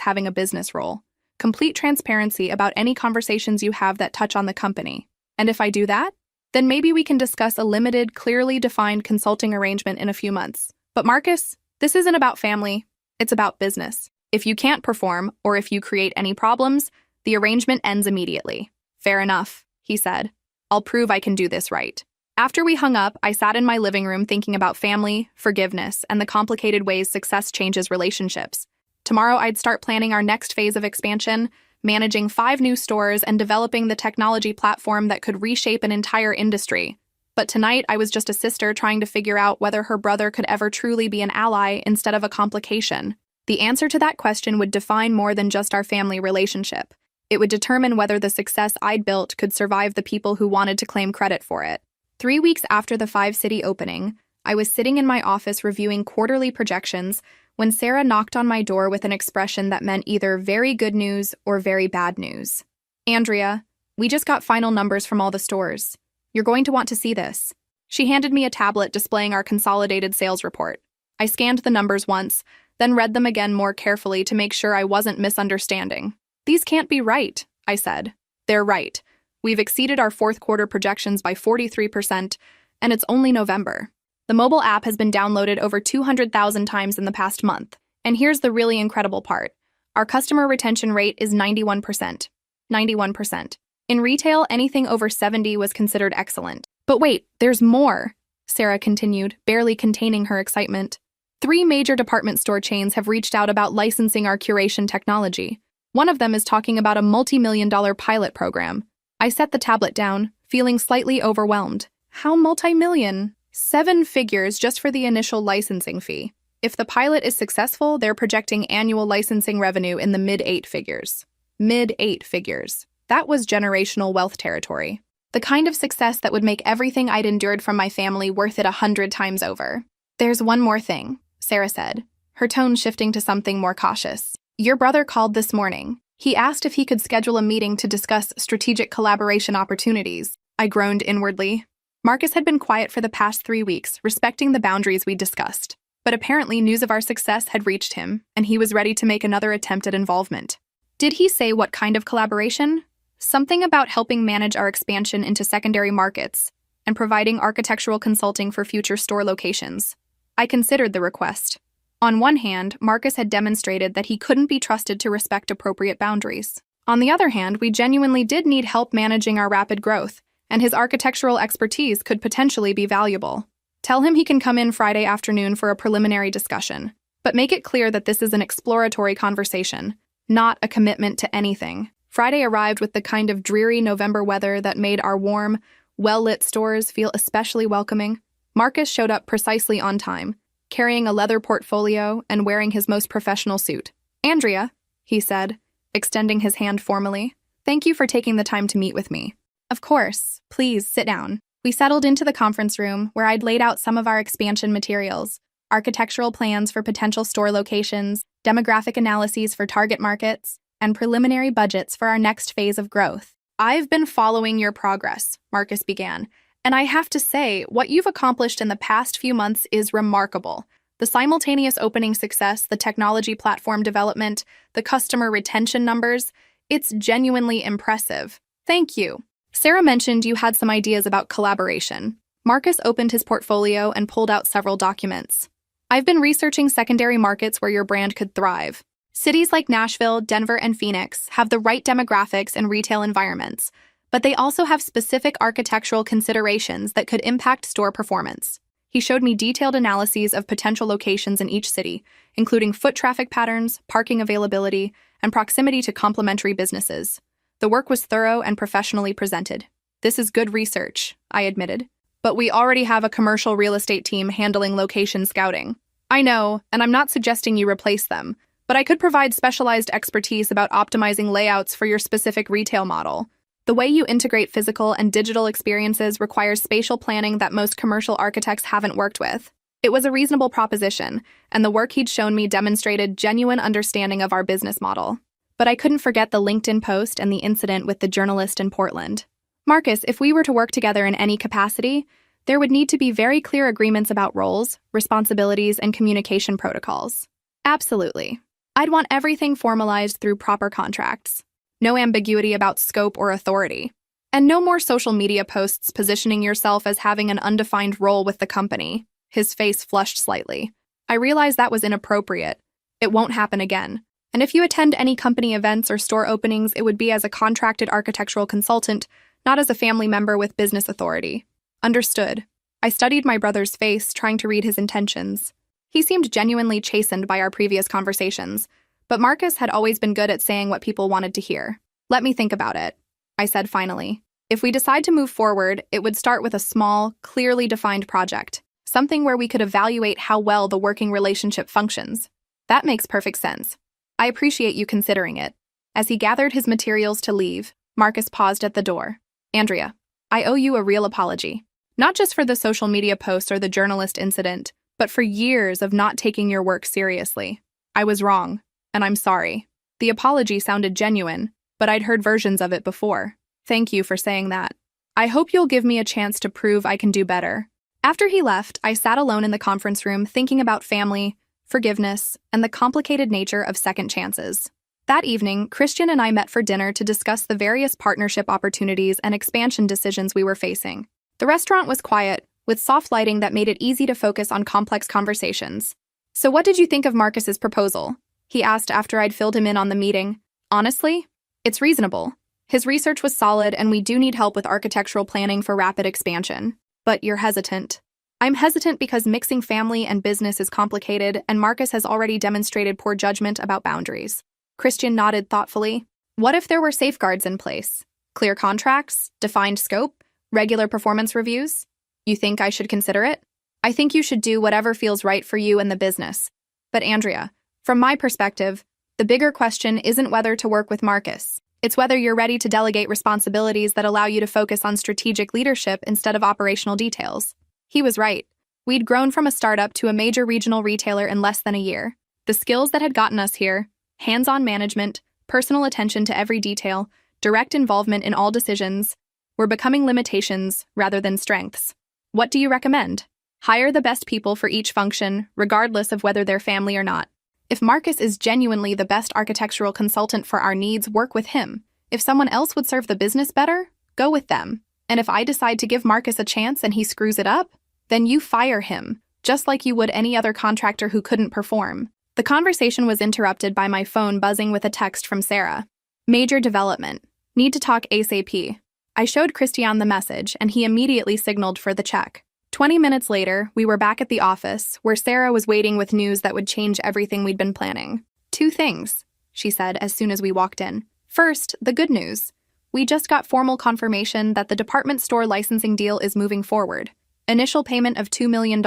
having a business role. Complete transparency about any conversations you have that touch on the company. And if I do that, then maybe we can discuss a limited, clearly defined consulting arrangement in a few months. But Marcus, this isn't about family, it's about business. If you can't perform, or if you create any problems, the arrangement ends immediately. Fair enough, he said. I'll prove I can do this right. After we hung up, I sat in my living room thinking about family, forgiveness, and the complicated ways success changes relationships. Tomorrow I'd start planning our next phase of expansion, managing 5 new stores and developing the technology platform that could reshape an entire industry. But tonight I was just a sister trying to figure out whether her brother could ever truly be an ally instead of a complication. The answer to that question would define more than just our family relationship. It would determine whether the success I'd built could survive the people who wanted to claim credit for it. 3 weeks after the 5-city opening, I was sitting in my office reviewing quarterly projections when Sarah knocked on my door with an expression that meant either very good news or very bad news. Andrea, we just got final numbers from all the stores. You're going to want to see this. She handed me a tablet displaying our consolidated sales report. I scanned the numbers once, then read them again more carefully to make sure I wasn't misunderstanding. These can't be right, I said. They're right. We've exceeded our 4th quarter projections by 43%, and it's only November. The mobile app has been downloaded over 200,000 times in the past month. And here's the really incredible part. Our customer retention rate is 91%. 91%. In retail, anything over 70 was considered excellent. But wait, there's more, Sarah continued, barely containing her excitement. 3 major department store chains have reached out about licensing our curation technology. One of them is talking about a multi-million-dollar pilot program. I set the tablet down, feeling slightly overwhelmed. How multi-million? 7 figures just for the initial licensing fee. If the pilot is successful, they're projecting annual licensing revenue in the mid-8 figures. Mid-8 figures. That was generational wealth territory. The kind of success that would make everything I'd endured from my family worth it 100 times over. There's one more thing, Sarah said, her tone shifting to something more cautious. Your brother called this morning. He asked if he could schedule a meeting to discuss strategic collaboration opportunities. I groaned inwardly. Marcus had been quiet for the past 3 weeks, respecting the boundaries we discussed. But apparently news of our success had reached him, and he was ready to make another attempt at involvement. Did he say what kind of collaboration? Something about helping manage our expansion into secondary markets and providing architectural consulting for future store locations. I considered the request. On one hand, Marcus had demonstrated that he couldn't be trusted to respect appropriate boundaries. On the other hand, we genuinely did need help managing our rapid growth, and his architectural expertise could potentially be valuable. Tell him he can come in Friday afternoon for a preliminary discussion, but make it clear that this is an exploratory conversation, not a commitment to anything. Friday arrived with the kind of dreary November weather that made our warm, well-lit stores feel especially welcoming. Marcus showed up precisely on time, carrying a leather portfolio and wearing his most professional suit. Andrea, he said, extending his hand formally, thank you for taking the time to meet with me. Of course, please sit down. We settled into the conference room where I'd laid out some of our expansion materials, architectural plans for potential store locations, demographic analyses for target markets, and preliminary budgets for our next phase of growth. I've been following your progress, Marcus began, and I have to say, what you've accomplished in the past few months is remarkable. The simultaneous opening success, the technology platform development, the customer retention numbers, it's genuinely impressive. Thank you. Sarah mentioned you had some ideas about collaboration. Marcus opened his portfolio and pulled out several documents. I've been researching secondary markets where your brand could thrive. Cities like Nashville, Denver, and Phoenix have the right demographics and retail environments, but they also have specific architectural considerations that could impact store performance. He showed me detailed analyses of potential locations in each city, including foot traffic patterns, parking availability, and proximity to complementary businesses. The work was thorough and professionally presented. This is good research, I admitted. But we already have a commercial real estate team handling location scouting. I know, and I'm not suggesting you replace them, but I could provide specialized expertise about optimizing layouts for your specific retail model. The way you integrate physical and digital experiences requires spatial planning that most commercial architects haven't worked with. It was a reasonable proposition, and the work he'd shown me demonstrated genuine understanding of our business model. But I couldn't forget the LinkedIn post and the incident with the journalist in Portland. Marcus, if we were to work together in any capacity, there would need to be very clear agreements about roles, responsibilities, and communication protocols. Absolutely. I'd want everything formalized through proper contracts. No ambiguity about scope or authority. And no more social media posts positioning yourself as having an undefined role with the company. His face flushed slightly. I realized that was inappropriate. It won't happen again. And if you attend any company events or store openings, it would be as a contracted architectural consultant, not as a family member with business authority. Understood. I studied my brother's face, trying to read his intentions. He seemed genuinely chastened by our previous conversations, but Marcus had always been good at saying what people wanted to hear. Let me think about it, I said finally. If we decide to move forward, it would start with a small, clearly defined project, something where we could evaluate how well the working relationship functions. That makes perfect sense. I appreciate you considering it. As he gathered his materials to leave, Marcus paused at the door. Andrea, I owe you a real apology. Not just for the social media post or the journalist incident, but for years of not taking your work seriously. I was wrong, and I'm sorry. The apology sounded genuine, but I'd heard versions of it before. Thank you for saying that. I hope you'll give me a chance to prove I can do better. After he left, I sat alone in the conference room thinking about family, forgiveness, and the complicated nature of second chances. That evening, Christian and I met for dinner to discuss the various partnership opportunities and expansion decisions we were facing. The restaurant was quiet, with soft lighting that made it easy to focus on complex conversations. So what did you think of Marcus's proposal? He asked after I'd filled him in on the meeting. Honestly, it's reasonable. His research was solid, and we do need help with architectural planning for rapid expansion. But you're hesitant. I'm hesitant because mixing family and business is complicated, and Marcus has already demonstrated poor judgment about boundaries. Christian nodded thoughtfully. What if there were safeguards in place? Clear contracts, defined scope, regular performance reviews? You think I should consider it? I think you should do whatever feels right for you and the business. But Andrea, from my perspective, the bigger question isn't whether to work with Marcus. It's whether you're ready to delegate responsibilities that allow you to focus on strategic leadership instead of operational details. He was right. We'd grown from a startup to a major regional retailer in less than a year. The skills that had gotten us here, hands-on management, personal attention to every detail, direct involvement in all decisions, were becoming limitations rather than strengths. What do you recommend? Hire the best people for each function, regardless of whether they're family or not. If Marcus is genuinely the best architectural consultant for our needs, work with him. If someone else would serve the business better, go with them. And if I decide to give Marcus a chance and he screws it up, then you fire him, just like you would any other contractor who couldn't perform. The conversation was interrupted by my phone buzzing with a text from Sarah. Major development. Need to talk ASAP. I showed Christian the message, and he immediately signaled for the check. 20 minutes later, we were back at the office, where Sarah was waiting with news that would change everything we'd been planning. 2 things, she said as soon as we walked in. First, the good news. We just got formal confirmation that the department store licensing deal is moving forward. Initial payment of $2 million,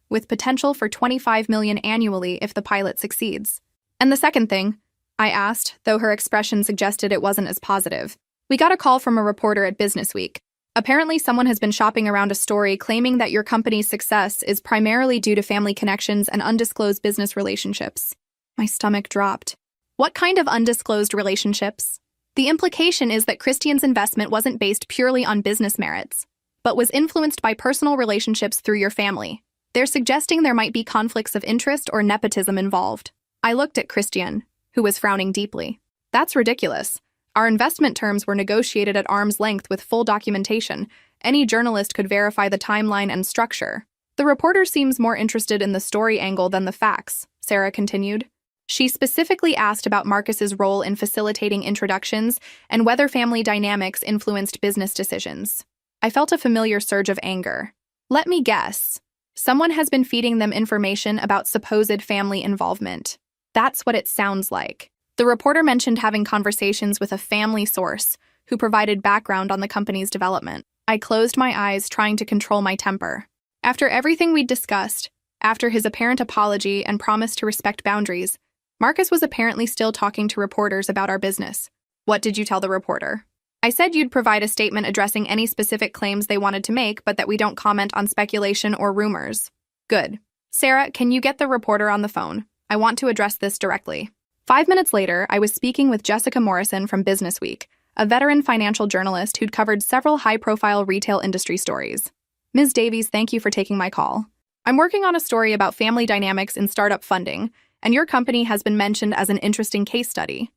with potential for $25 million annually if the pilot succeeds. And the second thing, I asked, though her expression suggested it wasn't as positive. We got a call from a reporter at Business Week. Apparently, someone has been shopping around a story claiming that your company's success is primarily due to family connections and undisclosed business relationships. My stomach dropped. What kind of undisclosed relationships? The implication is that Christian's investment wasn't based purely on business merits, but was influenced by personal relationships through your family. They're suggesting there might be conflicts of interest or nepotism involved. I looked at Christian, who was frowning deeply. That's ridiculous. Our investment terms were negotiated at arm's length with full documentation. Any journalist could verify the timeline and structure. The reporter seems more interested in the story angle than the facts, Sarah continued. She specifically asked about Marcus's role in facilitating introductions and whether family dynamics influenced business decisions. I felt a familiar surge of anger. Let me guess. Someone has been feeding them information about supposed family involvement. That's what it sounds like. The reporter mentioned having conversations with a family source who provided background on the company's development. I closed my eyes, trying to control my temper. After everything we'd discussed, after his apparent apology and promise to respect boundaries, Marcus was apparently still talking to reporters about our business. What did you tell the reporter? I said you'd provide a statement addressing any specific claims they wanted to make, but that we don't comment on speculation or rumors. Good. Sarah, can you get the reporter on the phone? I want to address this directly. 5 minutes later, I was speaking with Jessica Morrison from Business Week, a veteran financial journalist who'd covered several high-profile retail industry stories. Ms. Davies, thank you for taking my call. I'm working on a story about family dynamics in startup funding, and your company has been mentioned as an interesting case study.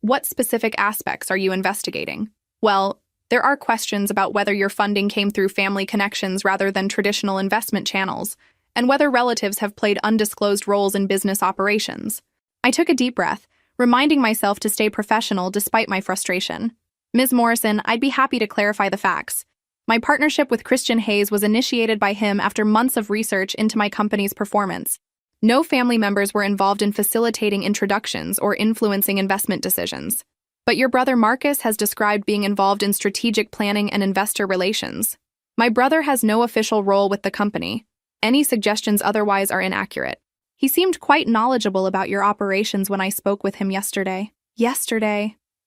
What specific aspects are you investigating? Well, there are questions about whether your funding came through family connections rather than traditional investment channels, and whether relatives have played undisclosed roles in business operations. I took a deep breath, reminding myself to stay professional despite my frustration. Ms. Morrison, I'd be happy to clarify the facts. My partnership with Christian Hayes was initiated by him after months of research into my company's performance. No family members were involved in facilitating introductions or influencing investment decisions. But your brother Marcus has described being involved in strategic planning and investor relations. My brother has no official role with the company. Any suggestions otherwise are inaccurate. He seemed quite knowledgeable about your operations when I spoke with him yesterday.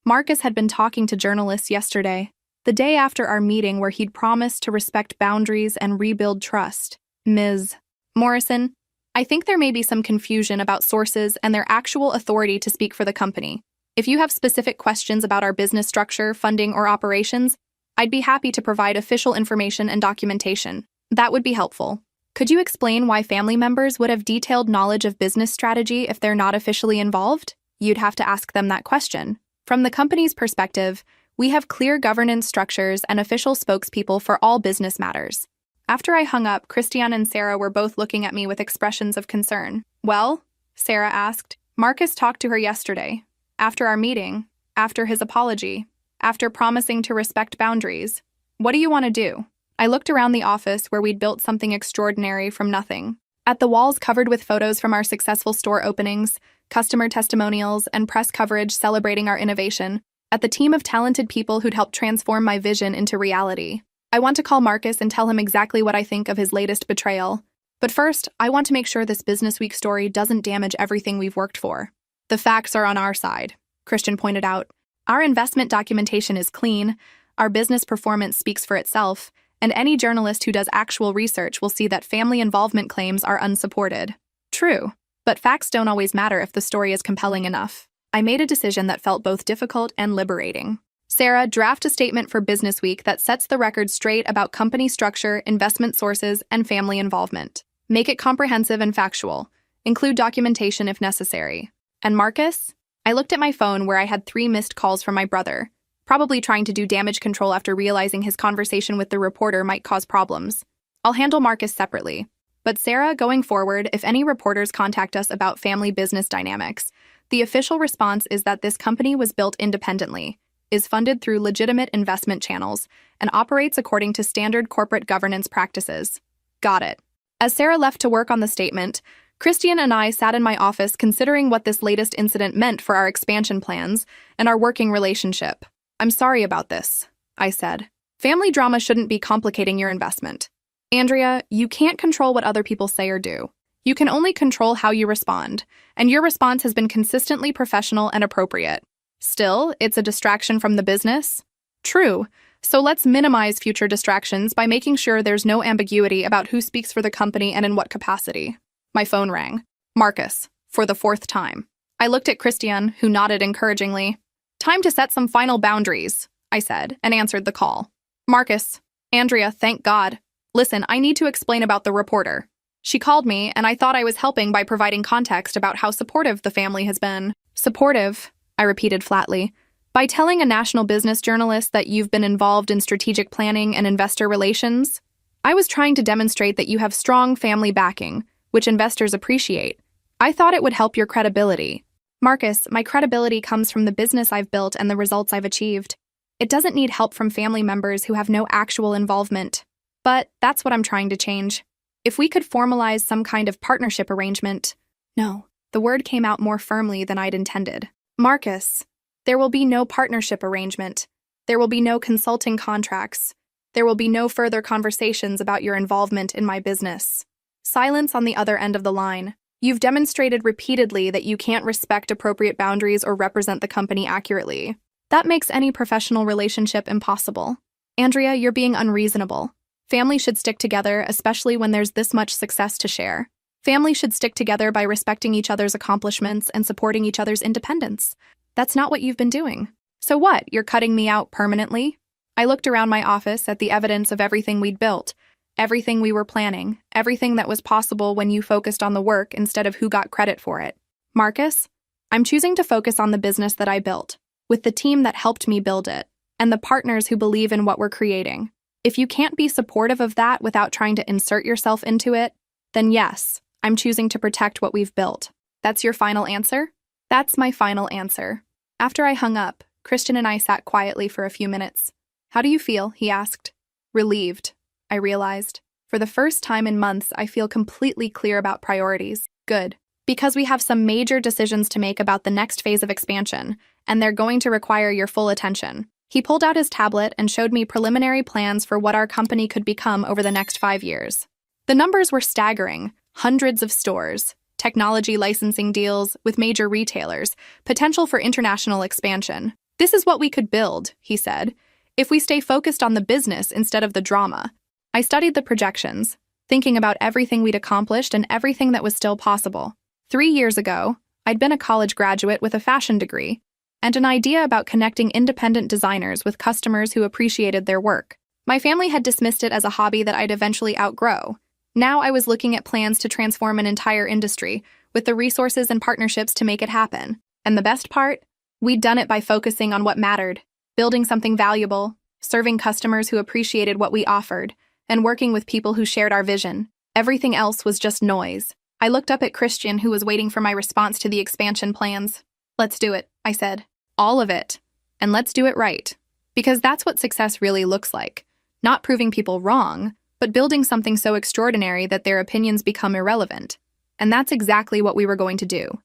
Marcus had been talking to journalists yesterday, the day after our meeting where he'd promised to respect boundaries and rebuild trust. Ms. Morrison, I think there may be some confusion about sources and their actual authority to speak for the company. If you have specific questions about our business structure, funding, or operations, I'd be happy to provide official information and documentation. That would be helpful. Could you explain why family members would have detailed knowledge of business strategy if they're not officially involved? You'd have to ask them that question. From the company's perspective, we have clear governance structures and official spokespeople for all business matters. After I hung up, Christian and Sarah were both looking at me with expressions of concern. Well, Sarah asked, Marcus talked to her yesterday, after our meeting, after his apology, after promising to respect boundaries. What do you want to do? I looked around the office where we'd built something extraordinary from nothing. At the walls covered with photos from our successful store openings, customer testimonials, and press coverage celebrating our innovation, at the team of talented people who'd helped transform my vision into reality. I want to call Marcus and tell him exactly what I think of his latest betrayal. But first, I want to make sure this Business Week story doesn't damage everything we've worked for. The facts are on our side, Christian pointed out. Our investment documentation is clean, our business performance speaks for itself, and any journalist who does actual research will see that family involvement claims are unsupported. True, but facts don't always matter if the story is compelling enough. I made a decision that felt both difficult and liberating. Sarah, draft a statement for Business Week that sets the record straight about company structure, investment sources, and family involvement. Make it comprehensive and factual. Include documentation if necessary. And Marcus? I looked at my phone where I had 3 missed calls from my brother, probably trying to do damage control after realizing his conversation with the reporter might cause problems. I'll handle Marcus separately. But Sarah, going forward, if any reporters contact us about family business dynamics, the official response is that this company was built independently, is funded through legitimate investment channels, and operates according to standard corporate governance practices. Got it. As Sarah left to work on the statement, Christian and I sat in my office considering what this latest incident meant for our expansion plans and our working relationship. I'm sorry about this, I said. Family drama shouldn't be complicating your investment. Andrea, you can't control what other people say or do. You can only control how you respond, and your response has been consistently professional and appropriate. Still, it's a distraction from the business? True, so let's minimize future distractions by making sure there's no ambiguity about who speaks for the company and in what capacity. My phone rang. Marcus, for the 4th time. I looked at Christian, who nodded encouragingly. Time to set some final boundaries, I said, and answered the call. Marcus, Andrea, thank God. Listen, I need to explain about the reporter. She called me, and I thought I was helping by providing context about how supportive the family has been. Supportive, I repeated flatly. By telling a national business journalist that you've been involved in strategic planning and investor relations, I was trying to demonstrate that you have strong family backing, which investors appreciate. I thought it would help your credibility. Marcus, my credibility comes from the business I've built and the results I've achieved. It doesn't need help from family members who have no actual involvement. But that's what I'm trying to change. If we could formalize some kind of partnership arrangement. No, the word came out more firmly than I'd intended. Marcus, there will be no partnership arrangement. There will be no consulting contracts. There will be no further conversations about your involvement in my business. Silence on the other end of the line. You've demonstrated repeatedly that you can't respect appropriate boundaries or represent the company accurately. That makes any professional relationship impossible. Andrea, you're being unreasonable. Family should stick together, especially when there's this much success to share. Family should stick together by respecting each other's accomplishments and supporting each other's independence. That's not what you've been doing. So what, you're cutting me out permanently? I looked around my office at the evidence of everything we'd built, everything we were planning, everything that was possible when you focused on the work instead of who got credit for it. Marcus, I'm choosing to focus on the business that I built, with the team that helped me build it, and the partners who believe in what we're creating. If you can't be supportive of that without trying to insert yourself into it, then yes, I'm choosing to protect what we've built. That's your final answer? That's my final answer. After I hung up, Christian and I sat quietly for a few minutes. How do you feel? He asked. Relieved, I realized. For the first time in months, I feel completely clear about priorities. Good. Because we have some major decisions to make about the next phase of expansion, and they're going to require your full attention. He pulled out his tablet and showed me preliminary plans for what our company could become over the next 5 years. The numbers were staggering. Hundreds of stores, technology licensing deals with major retailers, potential for international expansion. This is what we could build, he said, if we stay focused on the business instead of the drama. I studied the projections, thinking about everything we'd accomplished and everything that was still possible. 3 years ago, I'd been a college graduate with a fashion degree, and an idea about connecting independent designers with customers who appreciated their work. My family had dismissed it as a hobby that I'd eventually outgrow. Now I was looking at plans to transform an entire industry, with the resources and partnerships to make it happen. And the best part? We'd done it by focusing on what mattered, building something valuable, serving customers who appreciated what we offered, and working with people who shared our vision. Everything else was just noise. I looked up at Christian, who was waiting for my response to the expansion plans. Let's do it, I said. All of it. And let's do it right. Because that's what success really looks like. Not proving people wrong, but building something so extraordinary that their opinions become irrelevant. And that's exactly what we were going to do.